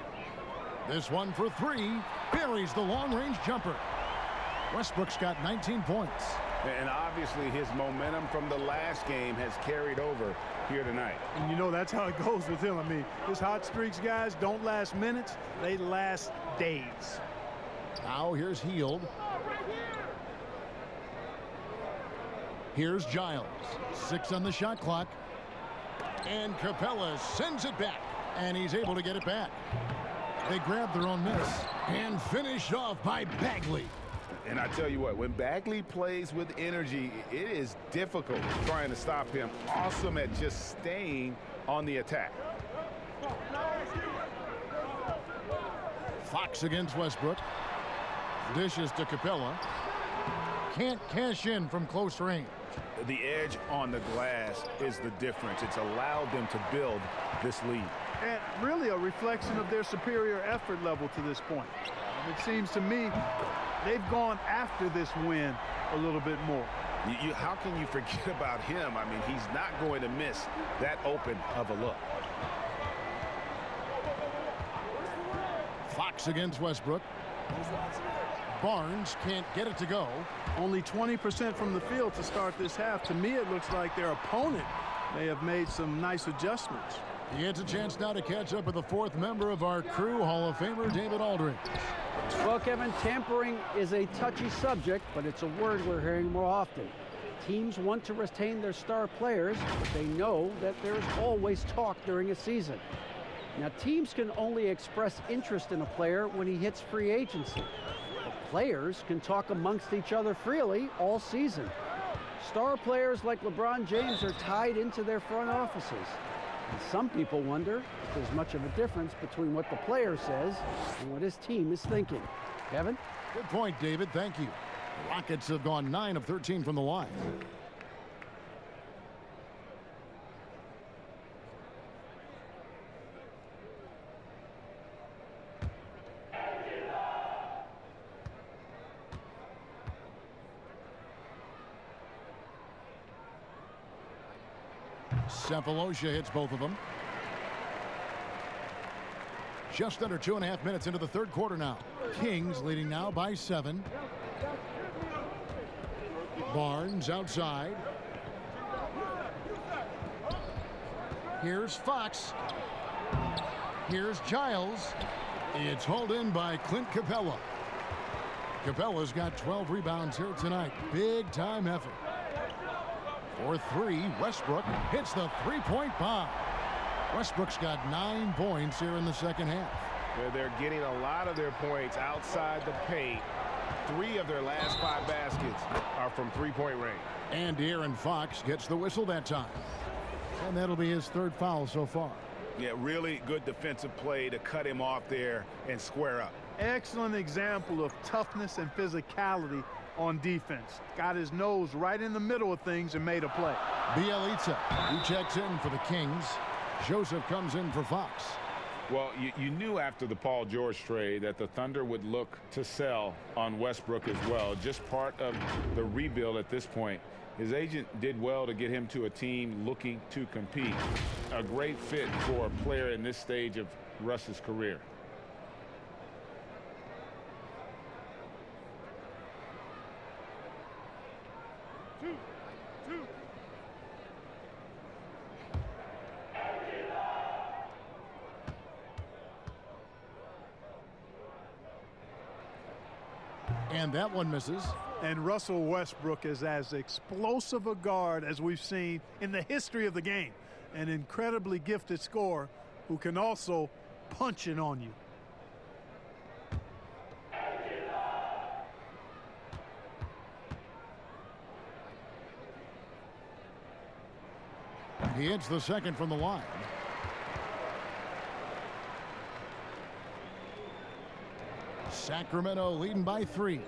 This one for 3. Buries the long-range jumper. Westbrook's got 19 points. And obviously his momentum from the last game has carried over here tonight. And you know that's how it goes with him. I mean, his hot streaks, guys, don't last minutes. They last days. Now here's Hield. Here's Giles. 6 on the shot clock. And Capella sends it back. And he's able to get it back. They grab their own miss. And finished off by Bagley. And I tell you what, when Bagley plays with energy, it is difficult trying to stop him. Awesome at just staying on the attack. Fox against Westbrook. Dishes to Capella. Can't cash in from close range. The edge on the glass is the difference. It's allowed them to build this lead. And really a reflection of their superior effort level to this point. It seems to me they've gone after this win a little bit more. How can you forget about him? I mean, he's not going to miss that open of a look. Fox against Westbrook. Barnes can't get it to go. Only 20% from the field to start this half. To me, it looks like their opponent may have made some nice adjustments. He gets a chance now to catch up with the 4th member of our crew, Hall of Famer David Aldridge. Well, Kevin, tampering is a touchy subject, but it's a word we're hearing more often. Teams want to retain their star players, but they know that there's always talk during a season. Now, teams can only express interest in a player when he hits free agency. But players can talk amongst each other freely all season. Star players like LeBron James are tied into their front offices. And some people wonder if there's much of a difference between what the player says and what his team is thinking. Kevin? Good point, David. Thank you. The Rockets have gone 9 of 13 from the line. Cephalosha hits both of them. Just under 2.5 minutes into the 3rd quarter now. Kings leading now by 7. Barnes outside. Here's Fox. Here's Giles. It's hauled in by Clint Capella. Capella's got 12 rebounds here tonight. Big time effort. For three, Westbrook hits the three-point bomb. Westbrook's got 9 points here in the second half. They're getting a lot of their points outside the paint. 3 of their last 5 baskets are from three-point range. And De'Aaron Fox gets the whistle that time. And that'll be his 3rd foul so far. Yeah, really good defensive play to cut him off there and square up. Excellent example of toughness and physicality on defense. Got his nose right in the middle of things and made a play. Bielitsa, he checks in for the Kings. Joseph comes in for Fox. Well, you knew after the Paul George trade that the Thunder would look to sell on Westbrook as well. Just part of the rebuild at this point. His agent did well to get him to a team looking to compete. A great fit for a player in this stage of Russ's career. And that one misses. And Russell Westbrook is as explosive a guard as we've seen in the history of the game. An incredibly gifted scorer who can also punch it on you. He hits the second from the line. Sacramento leading by 3.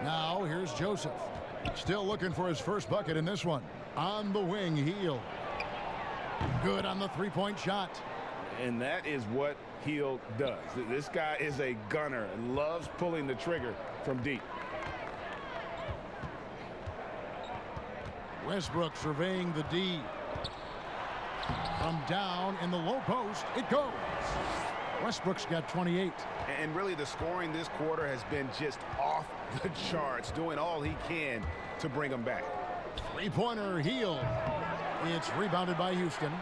Now here's Joseph. Still looking for his first bucket in this one. On the wing, Hield. Good on the three-point shot. And that is what Hield does. This guy is a gunner and loves pulling the trigger from deep. Westbrook surveying the D. From down in the low post, it goes. Westbrook's got 28. And really the scoring this quarter has been just off the charts, doing all he can to bring them back. Three-pointer, Hield. It's rebounded by Houston.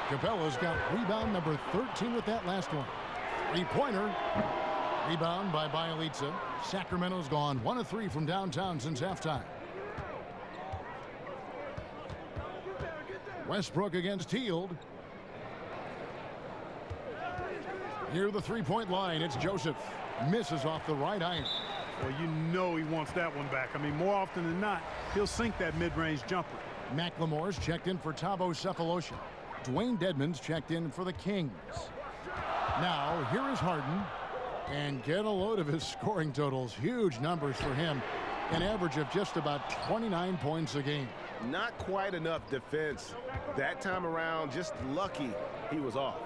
Capella's got rebound number 13 with that last one. Three-pointer. Rebound by Bielitsa. Sacramento's gone 1 of 3 from downtown since halftime. Westbrook against Hield. Near the three-point line, it's Joseph. Misses off the right iron. Well, you know he wants that one back. I mean, more often than not, he'll sink that mid-range jumper. McLemore's checked in for Thabo Sefolosha. Dwayne Dedmon's checked in for the Kings. Now, here is Harden. And get a load of his scoring totals. Huge numbers for him. An average of just about 29 points a game. Not quite enough defense. That time around, just lucky he was off.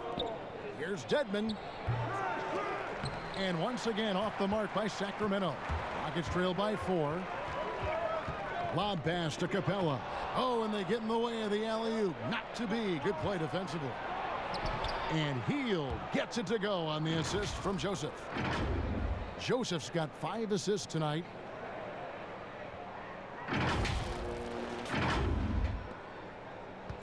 Here's Dedmon. And once again off the mark by Sacramento. Rockets trail by 4. Lob pass to Capella. Oh, and they get in the way of the alley-oop. Not to be. Good play defensively. And Hield gets it to go on the assist from Joseph. Joseph's got 5 assists tonight.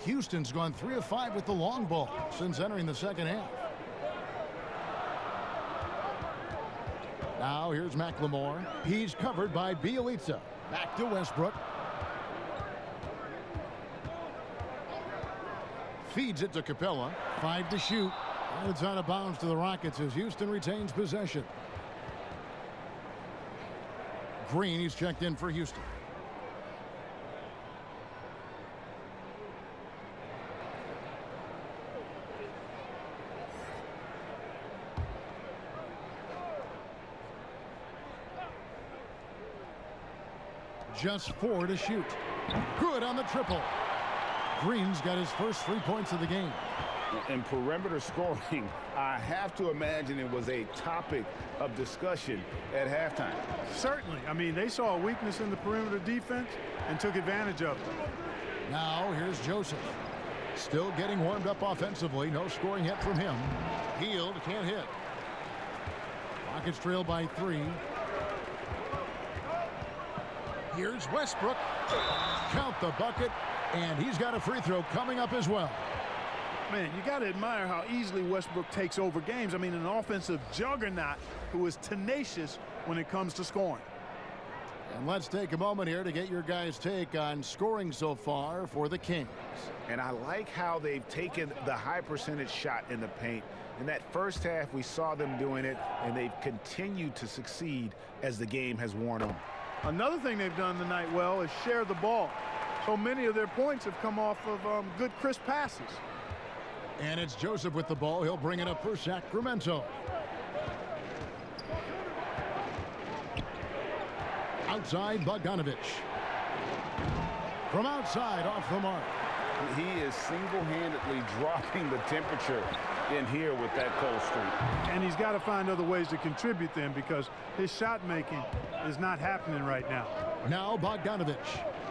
Houston's gone 3 of 5 with the long ball since entering the second half. Now here's McLemore. He's covered by Bielitsa. Back to Westbrook. Feeds it to Capella. 5 to shoot. And it's out of bounds to the Rockets as Houston retains possession. Green, he's checked in for Houston. Just 4 to shoot. Good on the triple. Green's got his first 3 points of the game. In perimeter scoring, I have to imagine it was a topic of discussion at halftime. Certainly. I mean, they saw a weakness in the perimeter defense and took advantage of it. Now here's Joseph. Still getting warmed up offensively. No scoring yet from him. Hield can't hit. Rockets trail by 3. Here's Westbrook. Count the bucket. And he's got a free throw coming up as well. Man, you got to admire how easily Westbrook takes over games. I mean, an offensive juggernaut who is tenacious when it comes to scoring. And let's take a moment here to get your guys' take on scoring so far for the Kings. And I like how they've taken the high percentage shot in the paint. In that first half, we saw them doing it, and they've continued to succeed as the game has worn on. Another thing they've done tonight well is share the ball. So many of their points have come off of good, crisp passes. And it's Joseph with the ball. He'll bring it up for Sacramento. Outside, Bogdanovich. From outside, off the mark. He is single-handedly dropping the temperature in here with that cold streak. And he's got to find other ways to contribute then, because his shot making is not happening right now. Now Bogdanovich.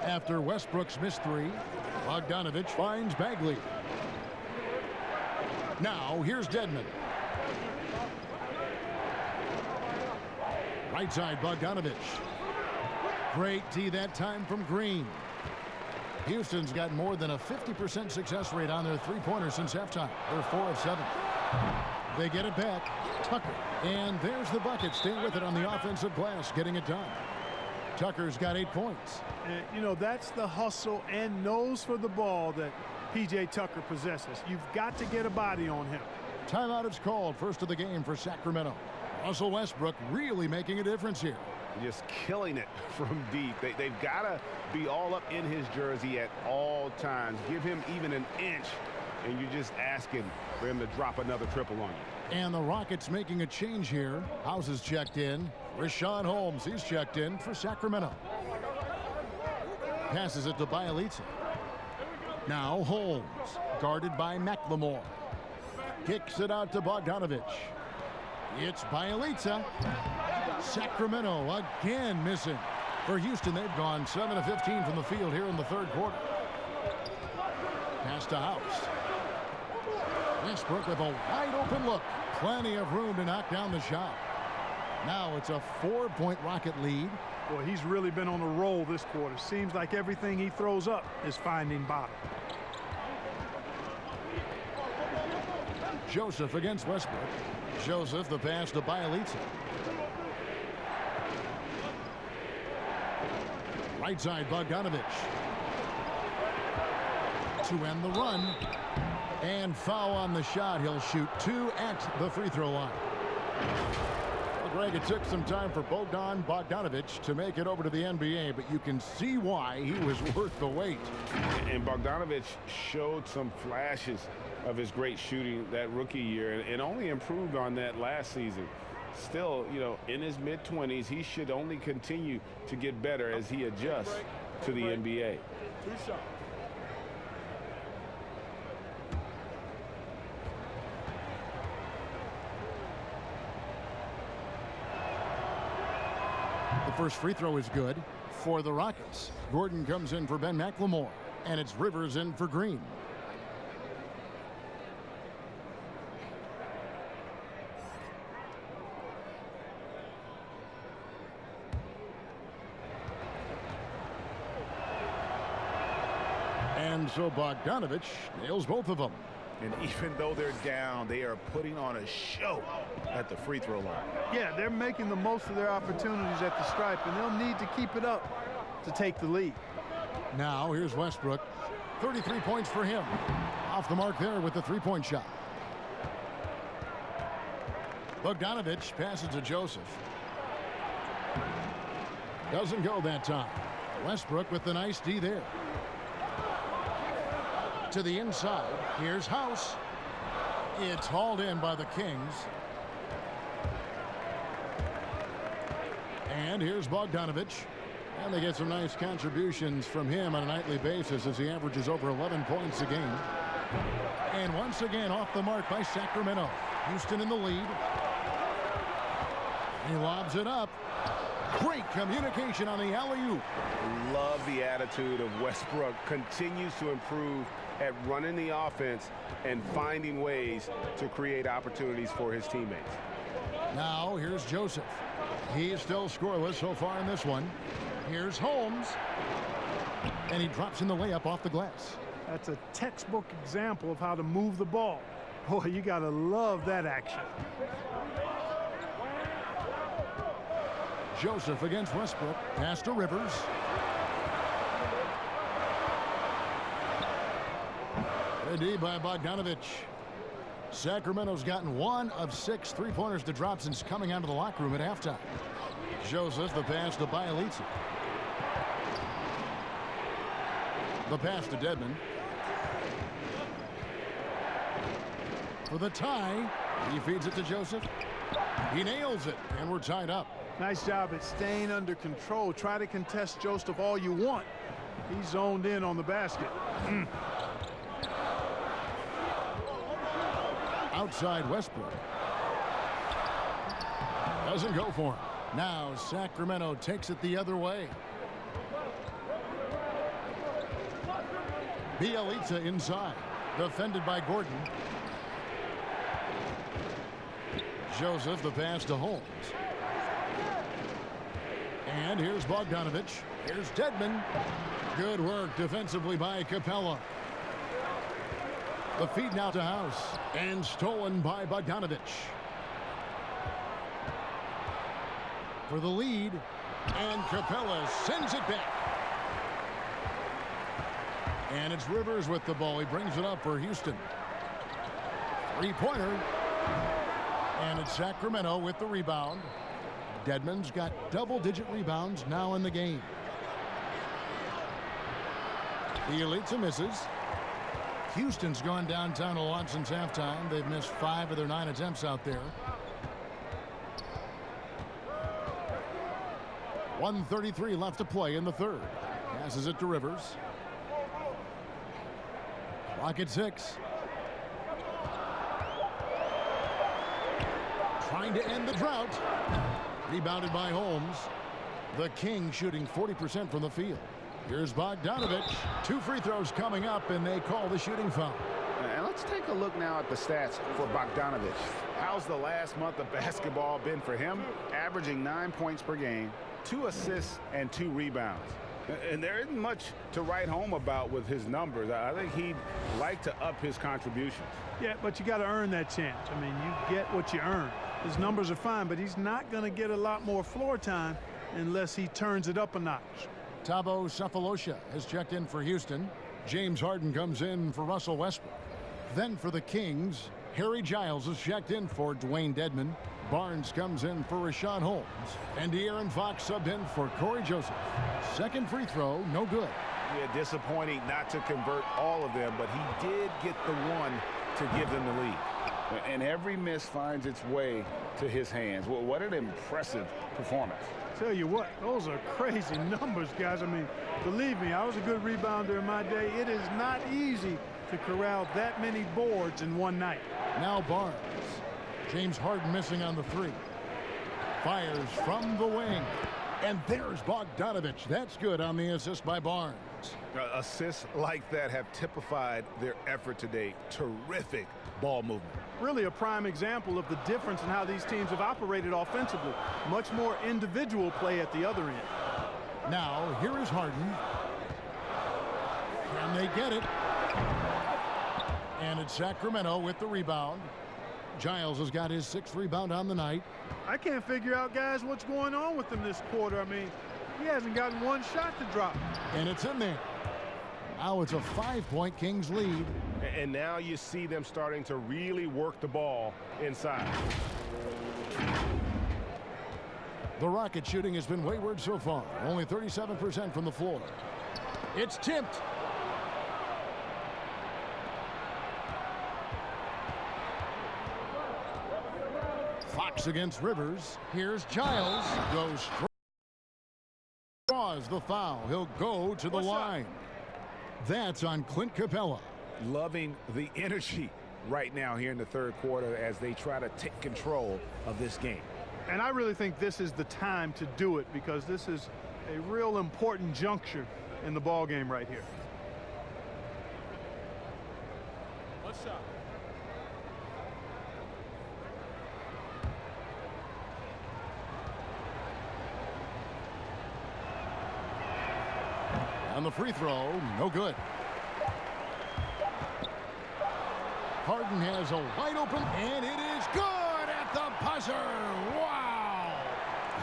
After Westbrook's missed three, Bogdanovich finds Bagley. Now here's Dedmon. Right side, Bogdanovich. Great D that time from Green. Houston's got more than a 50% success rate on their three-pointers since halftime. They're 4 of 7. They get it back. Tucker. And there's the bucket. Stay with it on the offensive glass, getting it done. Tucker's got 8 points. And, you know, that's the hustle and nose for the ball that P.J. Tucker possesses. You've got to get a body on him. Timeout is called. First of the game for Sacramento. Russell Westbrook really making a difference here. Just killing it from deep. They've got to be all up in his jersey at all times. Give him even an inch, and you're just asking for him to drop another triple on you. And the Rockets making a change here. House is checked in. Richaun Holmes, he's checked in for Sacramento. Passes it to Bielitsa. Now Holmes, guarded by McLemore. Kicks it out to Bogdanovich. It's Bielitsa. Sacramento again missing. For Houston, they've gone 7 of 15 from the field here in the third quarter. Pass to House. Westbrook with a wide open look. Plenty of room to knock down the shot. Now it's a 4-point Rocket lead. Well, he's really been on a roll this quarter. Seems like everything he throws up is finding bottom. Joseph against Westbrook. Joseph, the pass to Bielitsa. Right side, Bogdanovich. To end the run. And foul on the shot. He'll shoot 2 at the free throw line. Well, Greg, it took some time for Bogdanovich to make it over to the NBA, but you can see why he was worth the wait. And Bogdanovich showed some flashes of his great shooting that rookie year and only improved on that last season. Still, you know, in his mid-20s, he should only continue to get better as he adjusts to the NBA. 2 shots. The first free throw is good for the Rockets. Gordon comes in for Ben McLemore, and it's Rivers in for Green. And so Bogdanovich nails both of them. And even though they're down, they are putting on a show at the free throw line. Yeah, they're making the most of their opportunities at the stripe, and they'll need to keep it up to take the lead. Now here's Westbrook. 33 points for him. Off the mark there with the three-point shot. Bogdanovich passes to Joseph. Doesn't go that time. Westbrook with the nice D there. To the inside. Here's House. It's hauled in by the Kings. And here's Bogdanovich. And they get some nice contributions from him on a nightly basis as he averages over 11 points a game. And once again off the mark by Sacramento. Houston in the lead. He lobs it up. Great communication on the alley-oop. Love the attitude of Westbrook. Continues to improve at running the offense and finding ways to create opportunities for his teammates. Now here's Joseph. He's still scoreless so far in this one. Here's Holmes. And he drops in the layup off the glass. That's a textbook example of how to move the ball. Boy, you got to love that action. Joseph against Westbrook. Pass to Rivers. D by Bogdanovich. Sacramento's gotten 1 of 6 three-pointers to drop since coming out of the locker room at halftime. Joseph, the pass to Bielitsa. The pass to Dedmon. For the tie, he feeds it to Joseph. He nails it, and we're tied up. Nice job at staying under control. Try to contest Joseph all you want. He's zoned in on the basket. Outside Westbrook. Doesn't go for him. Now Sacramento takes it the other way. Bielitsa inside. Defended by Gordon. Joseph, the pass to Holmes. And here's Bogdanovich. Here's Dedmon. Good work defensively by Capella. The feed now to House. And stolen by Bogdanovich. For the lead. And Capella sends it back. And it's Rivers with the ball. He brings it up for Houston. Three-pointer. And it's Sacramento with the rebound. Dedmon's got double-digit rebounds now in the game. Bielitsa misses. Houston's gone downtown a lot since halftime. They've missed 5 of their 9 attempts out there. 1:33 left to play in the third. Passes it to Rivers. Clock at 6. Trying to end the drought. Rebounded by Holmes. The King shooting 40% from the field. Here's Bogdanovich. 2 free throws coming up, and they call the shooting foul. And let's take a look now at the stats for Bogdanovich. How's the last month of basketball been for him? Averaging 9 points per game, 2 assists, and 2 rebounds. And there isn't much to write home about with his numbers. I think he'd like to up his contributions. Yeah, but you got to earn that chance. I mean, you get what you earn. His numbers are fine, but he's not going to get a lot more floor time unless he turns it up a notch. Thabo Sefolosha has checked in for Houston. James Harden comes in for Russell Westbrook. Then for the Kings, Harry Giles has checked in for Dwayne Dedmon. Barnes comes in for Rashad Holmes. And De'Aaron Fox subbed in for Corey Joseph. Second free throw, no good. Yeah, disappointing not to convert all of them, but he did get the one to give them the lead. And every miss finds its way to his hands. Well, what an impressive performance. Tell you what, those are crazy numbers, guys. I mean, believe me, I was a good rebounder in my day. It is not easy to corral that many boards in one night. Now Barnes. James Harden missing on the 3. Fires from the wing. And there's Bogdanovich. That's good on the assist by Barnes. Assists like that have typified their effort today. Terrific ball movement. Really a prime example of the difference in how these teams have operated offensively. Much more individual play at the other end. Now, here is Harden. Can they get it? And it's Sacramento with the rebound. Giles has got his 6th rebound on the night. I can't figure out, guys, what's going on with him this quarter. I mean, he hasn't gotten one shot to drop. And it's in there. Now it's a 5-point Kings lead. And now you see them starting to really work the ball inside. The Rocket shooting has been wayward so far. Only 37% from the floor. It's tipped. Fox against Rivers. Here's Giles. Goes straight. Draws the foul. He'll go to the line. That's on Clint Capella. Loving the energy right now here in the third quarter as they try to take control of this game. And I really think this is the time to do it because this is a real important juncture in the ball game right here. One shot. On the free throw, no good. Harden has a wide open, and it is good at the buzzer. Wow!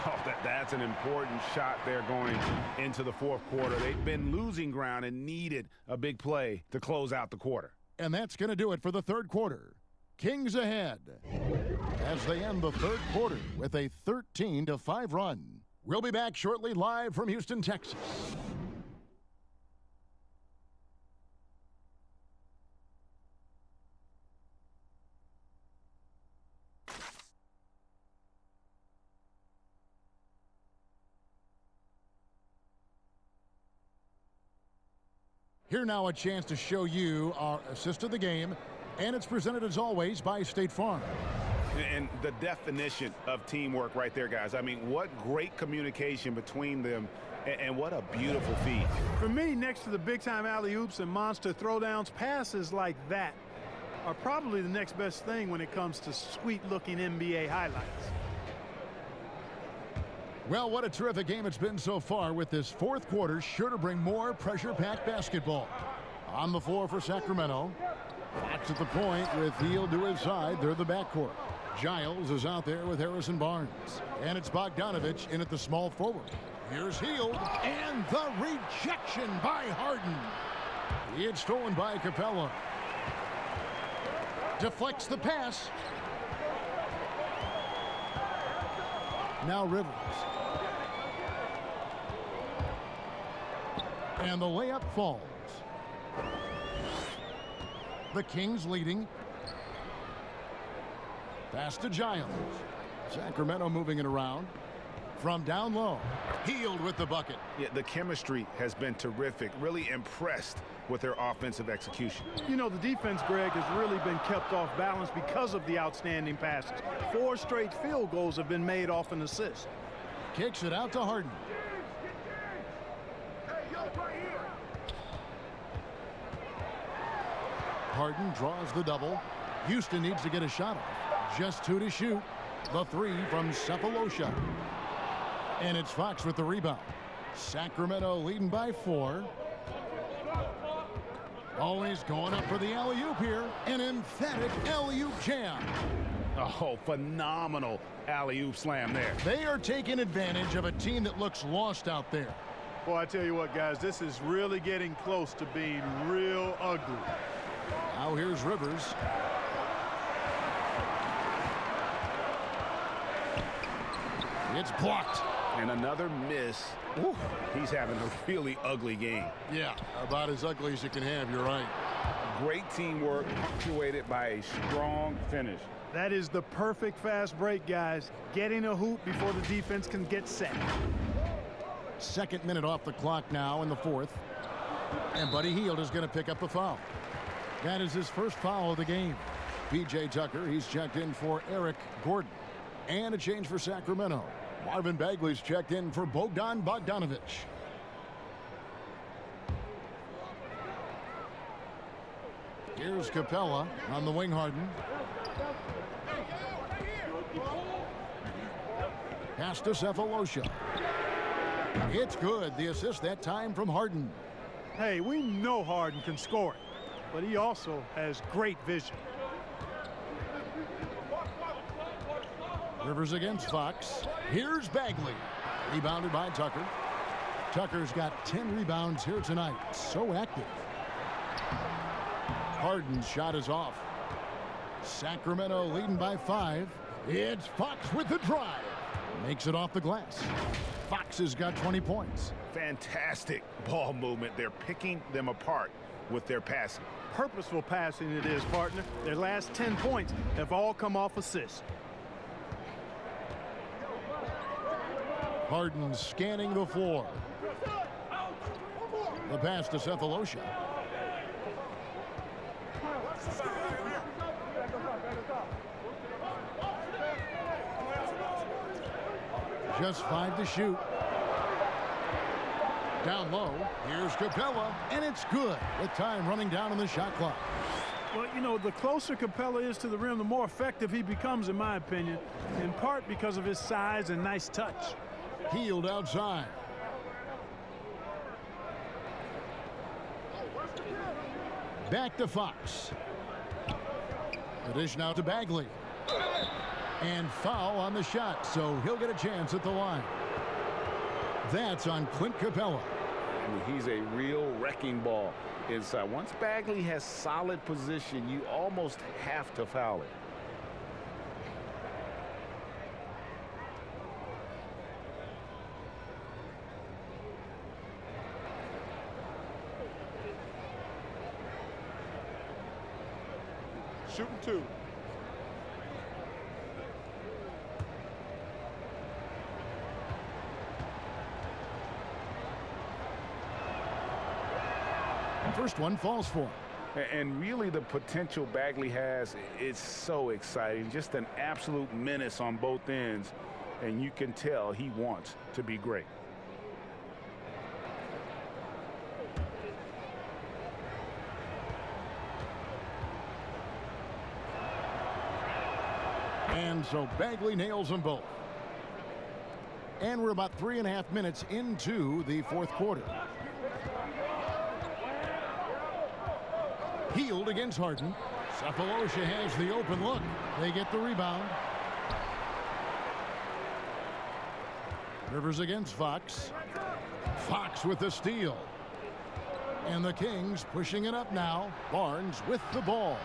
Oh, that's an important shot there going into the fourth quarter. They've been losing ground and needed a big play to close out the quarter. And that's going to do it for the third quarter. Kings ahead as they end the third quarter with a 13-5 run. We'll be back shortly live from Houston, Texas. Here now a chance to show you our assist of the game, and it's presented as always by State Farm. And the definition of teamwork right there, guys. I mean, what great communication between them, and what a beautiful feed. For me, next to the big-time alley-oops and monster throwdowns, passes like that are probably the next best thing when it comes to sweet-looking NBA highlights. Well, what a terrific game it's been so far, with this fourth quarter sure to bring more pressure-packed basketball. On the floor for Sacramento. Fox at the point with Hield to his side. They're the backcourt. Giles is out there with Harrison Barnes. And it's Bogdanovich in at the small forward. Here's Hield, and the rejection by Harden. It's stolen by Capella. Deflects the pass. Now Rivers. And the layup falls. The Kings leading. Pass to Giles. Sacramento moving it around. From down low. Hield with the bucket. Yeah, the chemistry has been terrific. Really impressed with their offensive execution. You know, the defense, Greg, has really been kept off balance because of the outstanding passes. 4 straight field goals have been made off an assist. Kicks it out to Harden. Harden draws the double. Houston needs to get a shot off. Just 2 to shoot. The 3 from Cephalosha. And it's Fox with the rebound. Sacramento leading by 4. Always going up for the alley-oop here. An emphatic alley-oop jam. Oh, phenomenal alley-oop slam there. They are taking advantage of a team that looks lost out there. Well, I tell you what, guys, this is really getting close to being real ugly. Now here's Rivers. It's blocked. And another miss. Ooh, he's having a really ugly game. Yeah, about as ugly as you can have, you're right. Great teamwork, punctuated by a strong finish. That is the perfect fast break, guys. Getting a hoop before the defense can get set. Second minute off the clock now in the fourth. And Buddy Hield is going to pick up a foul. That is his first foul of the game. P.J. Tucker, he's checked in for Eric Gordon. And a change for Sacramento. Marvin Bagley's checked in for Bogdanovich. Here's Capella on the wing. Harden. Pass to Cephalosha. It's good. The assist that time from Harden. Hey, we know Harden can score it, but he also has great vision. Rivers against Fox. Here's Bagley. Rebounded by Tucker. Tucker's got 10 rebounds here tonight. So active. Harden's shot is off. Sacramento leading by 5. It's Fox with the drive. Makes it off the glass. Fox has got 20 points. Fantastic ball movement. They're picking them apart with their passing. Purposeful passing it is, partner. Their last 10 points have all come off assists. Harden scanning the floor. The pass to Cephalosha. Just 5 to shoot. Down low. Here's Capella, and it's good with time running down on the shot clock. Well, you know, the closer Capella is to the rim, the more effective he becomes, in my opinion, in part because of his size and nice touch. Hield outside. Back to Fox. The dish now to Bagley. And foul on the shot, so he'll get a chance at the line. That's on Clint Capella. I mean, he's a real wrecking ball inside. Once Bagley has solid position, you almost have to foul it. Shooting 2. First one falls for him. And really the potential Bagley has is so exciting. Just an absolute menace on both ends. And you can tell he wants to be great. And so Bagley nails them both. And we're about 3.5 minutes into the fourth quarter. Healed against Harden. Cephalosha has the open look. They get the rebound. Rivers against Fox. Fox with the steal. And the Kings pushing it up now. Barnes with the ball.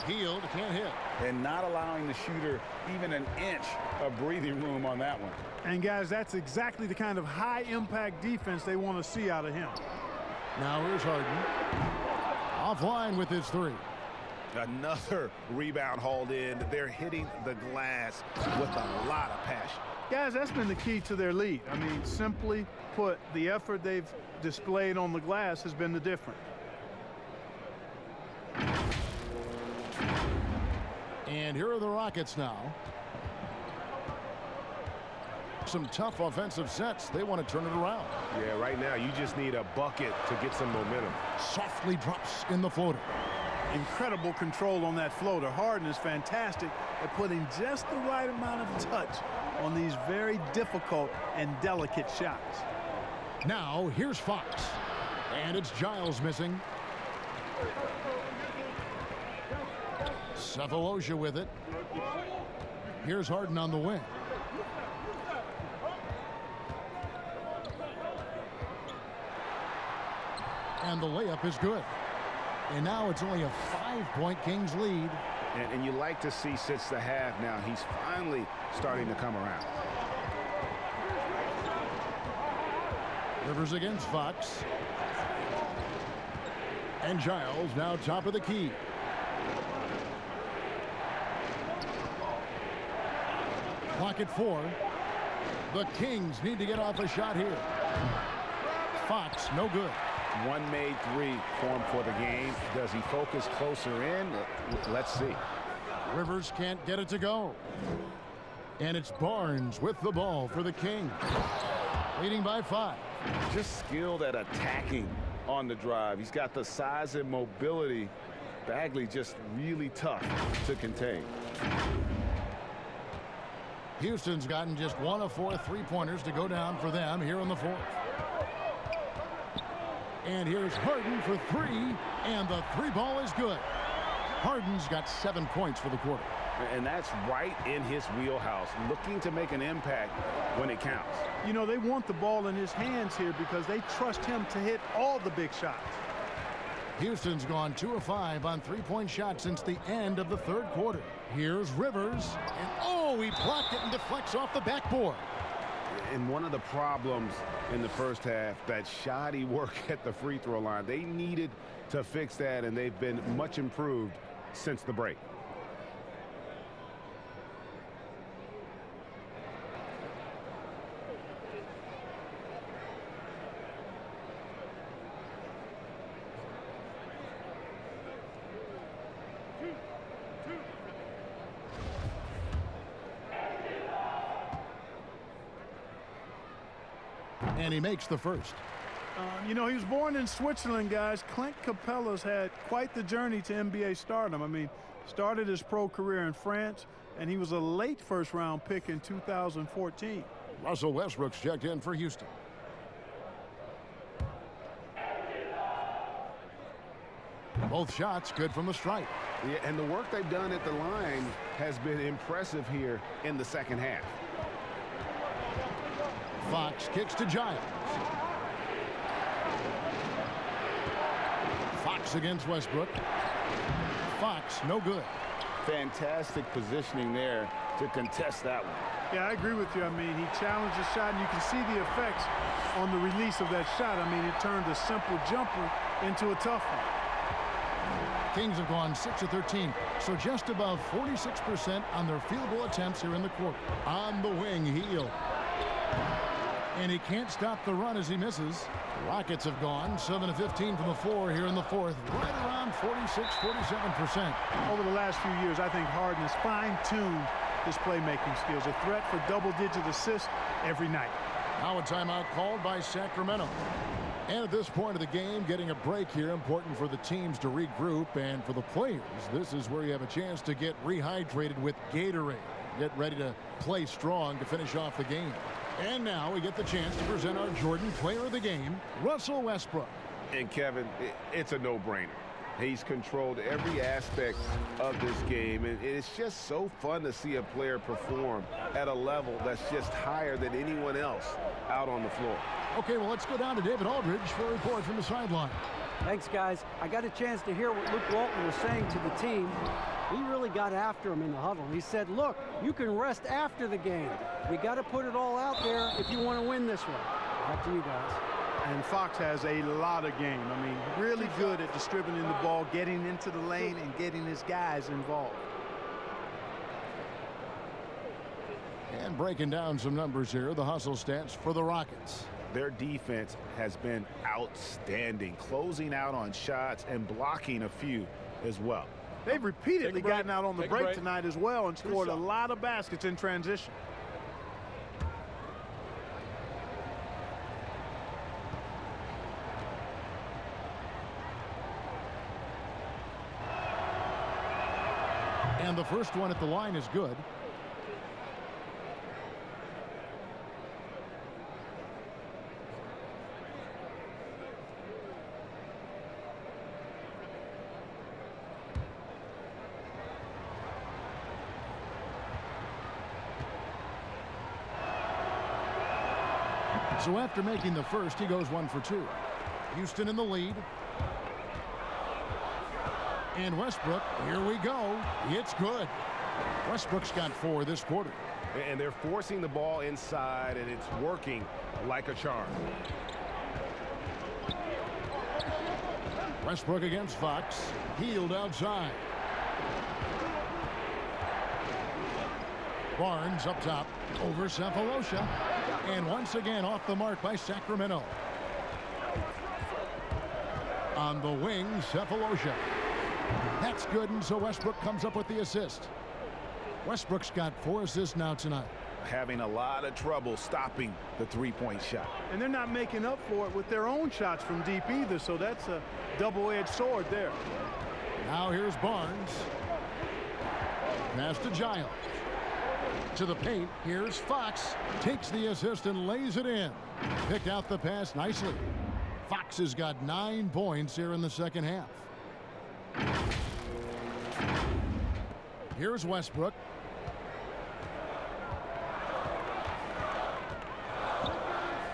Healed, can't hit. And not allowing the shooter even an inch of breathing room on that one. And guys, that's exactly the kind of high impact defense they want to see out of him. Now here's Harden. Offline with his 3. Another rebound hauled in. They're hitting the glass with a lot of passion. Guys, that's been the key to their lead. I mean, simply put, the effort they've displayed on the glass has been the difference. And here are the Rockets now. Some tough offensive sets. They want to turn it around. Yeah, right now you just need a bucket to get some momentum. Softly drops in the floater. Incredible control on that floater. Harden is fantastic at putting just the right amount of touch on these very difficult and delicate shots. Now here's Fox. And it's Giles missing. Cephalosha with it. Here's Harden on the wing. And the layup is good. And now it's only a 5-point Kings lead. And you like to see since the half now, he's finally starting to come around. Rivers against Fox. And Giles now top of the key. Clock at 4. The Kings need to get off a shot here. Fox, no good. One made 3 formed for the game. Does he focus closer in? Let's see. Rivers can't get it to go. And it's Barnes with the ball for the Kings. Leading by 5. Just skilled at attacking on the drive. He's got the size and mobility. Bagley just really tough to contain. Houston's gotten just 1 of 4 3-pointers to go down for them here in the 4th. And here's Harden for 3, and the 3-ball is good. Harden's got 7 points for the quarter. And that's right in his wheelhouse, looking to make an impact when it counts. You know, they want the ball in his hands here because they trust him to hit all the big shots. Houston's gone 2 of 5 on 3-point shots since the end of the 3rd quarter. Here's Rivers, and oh, he blocked it and deflects off the backboard. And one of the problems in the first half, that shoddy work at the free throw line. They needed to fix that, and they've been much improved since the break. And he makes the first. You know, he was born in Switzerland, guys. Clint Capella's had quite the journey to NBA stardom. I mean, started his pro career in France, and he was a late first-round pick in 2014. Russell Westbrook's checked in for Houston. Both shots good from the stripe. Yeah, and the work they've done at the line has been impressive here in the second half. Fox kicks to Giles. Fox against Westbrook. Fox, no good. Fantastic positioning there to contest that one. Yeah, I agree with you. I mean, he challenged the shot, and you can see the effects on the release of that shot. I mean, it turned a simple jumper into a tough one. Kings have gone 6 of 13, so just above 46% on their field goal attempts here in the quarter. On the wing, Heel. And he can't stop the run as he misses. The Rockets have gone 7 of 15 from the floor here in the fourth, right around 46-47%. Over the last few years, I think Harden has fine-tuned his playmaking skills, a threat for double-digit assists every night. Now a timeout called by Sacramento. And at this point of the game, getting a break here, important for the teams to regroup, and for the players, this is where you have a chance to get rehydrated with Gatorade. Get ready to play strong to finish off the game. And now we get the chance to present our Jordan Player of the Game, Russell Westbrook. And Kevin, it's a no-brainer. He's controlled every aspect of this game, and it's just so fun to see a player perform at a level that's just higher than anyone else out on the floor. Okay, well, let's go down to David Aldridge for a report from the sideline. Thanks, guys. I got a chance to hear what Luke Walton was saying to the team. He really got after him in the huddle. He said, look, you can rest after the game. You got to put it all out there if you want to win this one. Back to you guys. And Fox has a lot of game. I mean, really good at distributing the ball, getting into the lane, and getting his guys involved. And breaking down some numbers here, the hustle stats for the Rockets. Their defense has been outstanding, closing out on shots and blocking a few as well. They've repeatedly gotten out on the break tonight as well and scored a lot of baskets in transition. And the first one at the line is good. So after making the first, he goes 1 for 2. Houston in the lead. And Westbrook, here we go. It's good. Westbrook's got 4 this quarter. And they're forcing the ball inside, and it's working like a charm. Westbrook against Fox. Healed outside. Barnes up top over Cephalosha. And once again off the mark by Sacramento. On the wing, Cephalosha. That's good, and so Westbrook comes up with the assist. Westbrook's got 4 assists now tonight. Having a lot of trouble stopping the three-point shot. And they're not making up for it with their own shots from deep either, so that's a double-edged sword there. Now here's Barnes. Pass to Giles. To the paint, here's Fox. Takes the assist and lays it in. Picked out the pass nicely. Fox has got 9 points here in the second half. Here's Westbrook.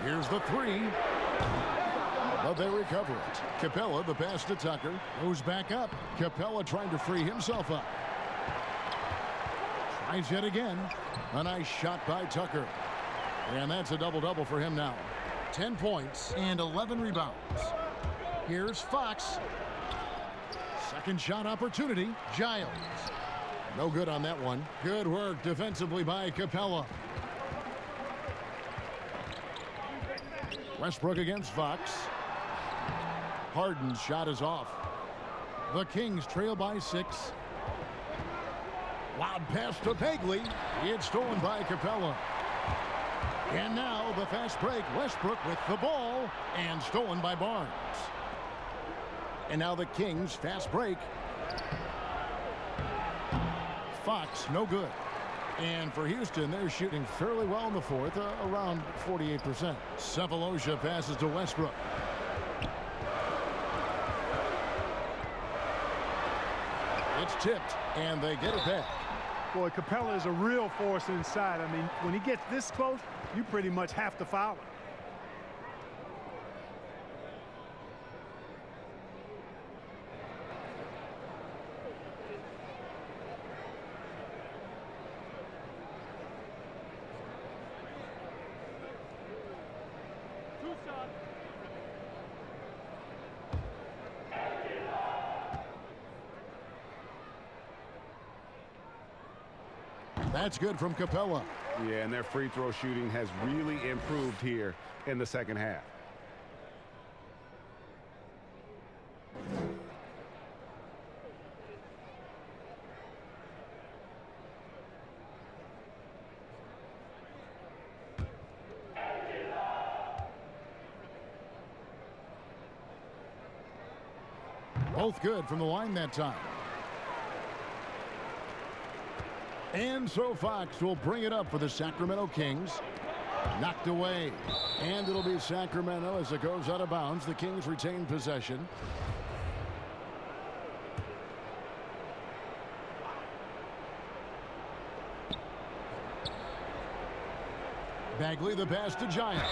Here's the 3. But they recover it. Capella, the pass to Tucker. Goes back up. Capella trying to free himself up. Tries yet again. A nice shot by Tucker. And that's a double-double for him now. 10 points and 11 rebounds. Here's Fox. Second shot opportunity. Giles. No good on that one. Good work defensively by Capella. Westbrook against Fox. Harden's shot is off. The Kings trail by 6. Loud pass to Bagley. It's stolen by Capella. And now the fast break. Westbrook with the ball and stolen by Barnes. And now the Kings fast break. Fox, no good. And for Houston, they're shooting fairly well in the fourth, around 48%. Cephalosha passes to Westbrook. It's tipped, and they get it back. Boy, Capella is a real force inside. I mean, when he gets this close, you pretty much have to foul him. That's good from Capella. Yeah, and their free throw shooting has really improved here in the second half. Both good from the line that time. And so Fox will bring it up for the Sacramento Kings. Knocked away. And it'll be Sacramento as it goes out of bounds. The Kings retain possession. Bagley the pass to Giant.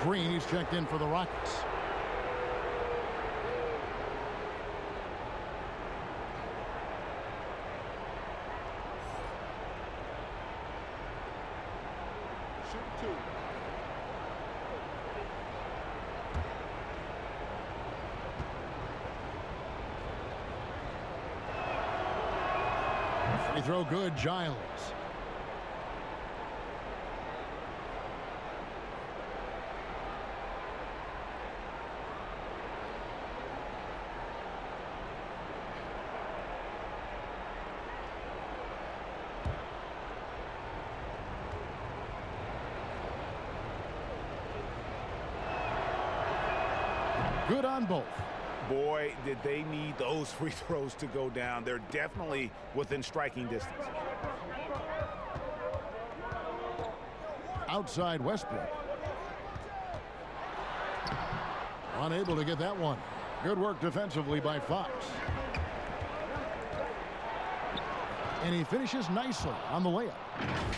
Green, he's checked in for the Rockets. Free throw good, Giles. Good on both. Boy, did they need those free throws to go down. They're definitely within striking distance. Outside Westbrook. Unable to get that one. Good work defensively by Fox. And he finishes nicely on the layup.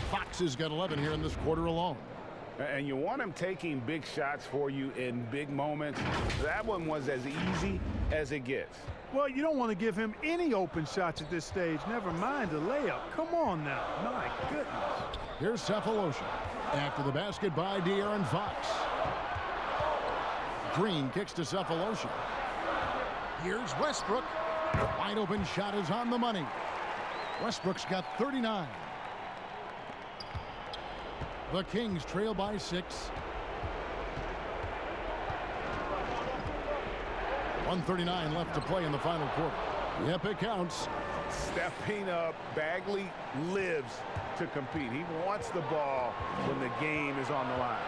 Fox has got 11 here in this quarter alone. And you want him taking big shots for you in big moments. That one was as easy as it gets. Well, you don't want to give him any open shots at this stage. Never mind the layup. Come on now. My goodness. Here's Cephalosha. After the basket by De'Aaron Fox. Green kicks to Cephalosha. Here's Westbrook. The wide open shot is on the money. Westbrook's got 39. The Kings trail by 6. 1:39 left to play in the final quarter. Yep, it counts. Stepping up, Bagley lives to compete. He wants the ball when the game is on the line.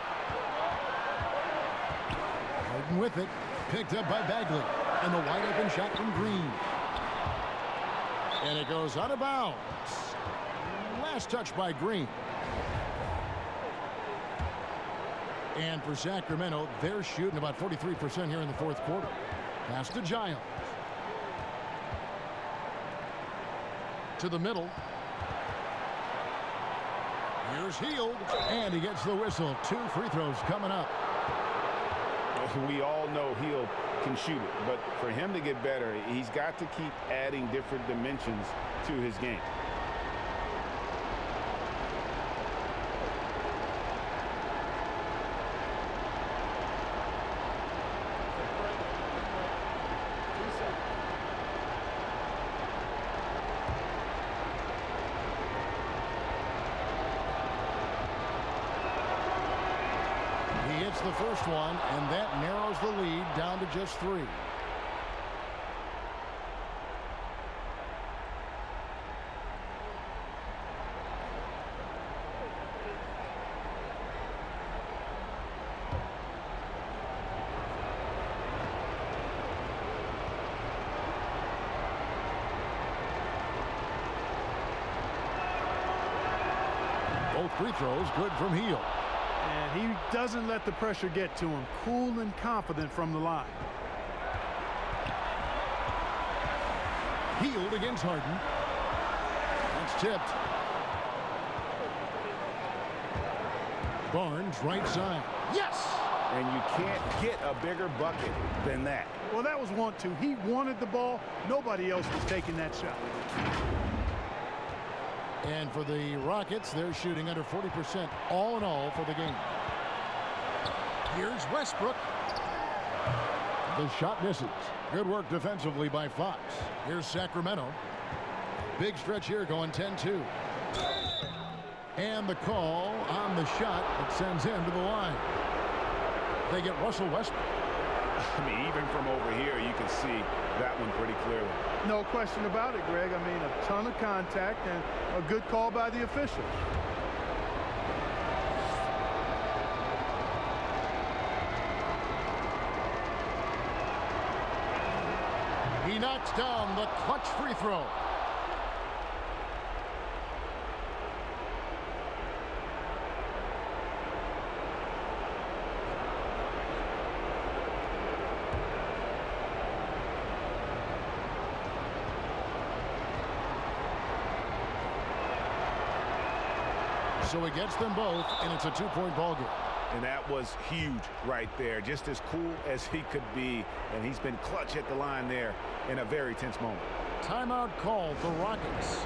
Harden with it. Picked up by Bagley. And the wide open shot from Green. And it goes out of bounds. Last touch by Green. And for Sacramento, they're shooting about 43% here in the fourth quarter. Pass to Giles. To the middle. Here's Hield. And he gets the whistle. 2 free throws coming up. We all know Hield can shoot it, but for him to get better, he's got to keep adding different dimensions to his game. The first one, and that narrows the lead down to just 3. Both free throws good from Hield. And he doesn't let the pressure get to him. Cool and confident from the line. Healed against Harden. That's tipped. Barnes, right side. Yes! And you can't get a bigger bucket than that. Well, that was 1-2. He wanted the ball. Nobody else was taking that shot. And for the Rockets, they're shooting under 40% all in all for the game. Here's Westbrook. The shot misses. Good work defensively by Fox. Here's Sacramento. Big stretch here going 10-2. And the call on the shot that sends him to the line. They get Russell Westbrook. I mean, even from over here, you can see that one pretty clearly. No question about it, Greg. I mean, a ton of contact and a good call by the official. He knocks down the clutch free throw. So he gets them both, and it's a two-point ball game. And that was huge right there. Just as cool as he could be. And he's been clutch at the line there in a very tense moment. Timeout called the Rockets.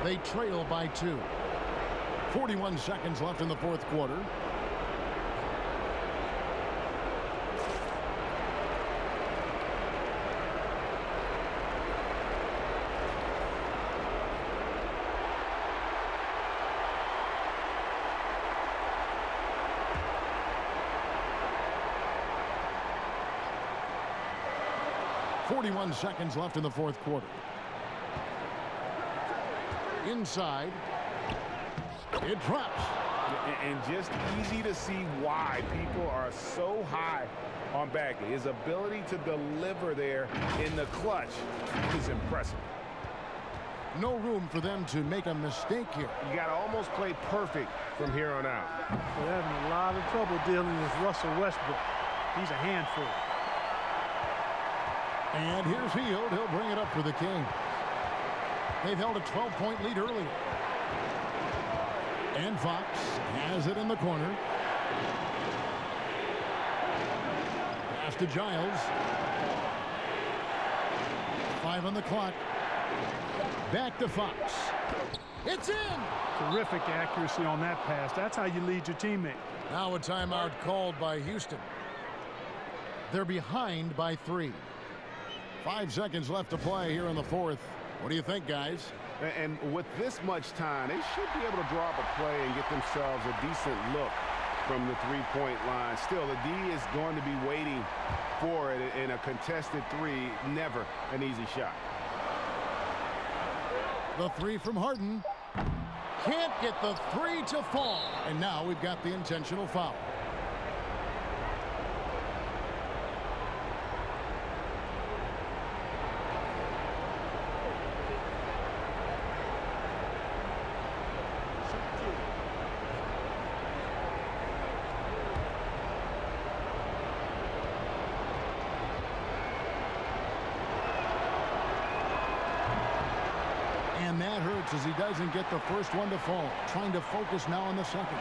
They trail by 2. 41 seconds left in the fourth quarter. Seconds left in the fourth quarter. Inside. It drops. And just easy to see why people are so high on Bagley. His ability to deliver there in the clutch is impressive. No room for them to make a mistake here. You got to almost play perfect from here on out. They're having a lot of trouble dealing with Russell Westbrook. He's a handful. And here's Hield. He'll bring it up for the Kings. They've held a 12-point lead earlier. And Fox has it in the corner. Pass to Giles. 5 on the clock. Back to Fox. It's in! Terrific accuracy on that pass. That's how you lead your teammate. Now a timeout called by Houston. They're behind by 3. 5 seconds left to play here in the fourth. What do you think, guys? And with this much time, they should be able to draw up a play and get themselves a decent look from the three-point line. Still, the D is going to be waiting for it in a contested 3. Never an easy shot. The 3 from Harden. Can't get the 3 to fall. And now we've got the intentional foul. And that hurts as he doesn't get the first one to fall. Trying to focus now on the second.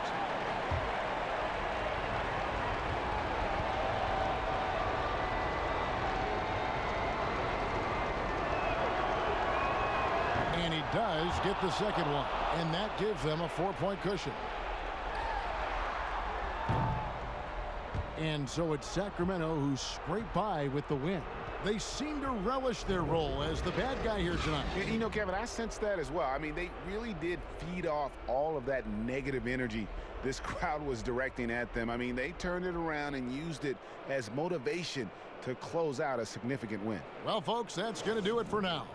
And he does get the second one. And that gives them a 4-point cushion. And so it's Sacramento who scraped by with the win. They seem to relish their role as the bad guy here tonight. You know, Kevin, I sense that as well. I mean, they really did feed off all of that negative energy this crowd was directing at them. I mean, they turned it around and used it as motivation to close out a significant win. Well, folks, that's going to do it for now.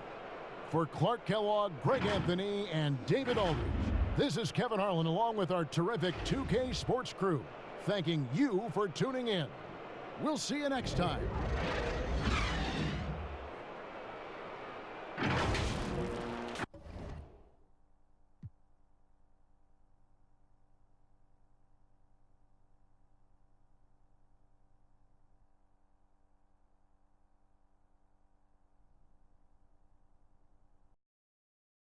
For Clark Kellogg, Greg Anthony, and David Aldridge, this is Kevin Harlan along with our terrific 2K Sports crew, thanking you for tuning in. We'll see you next time.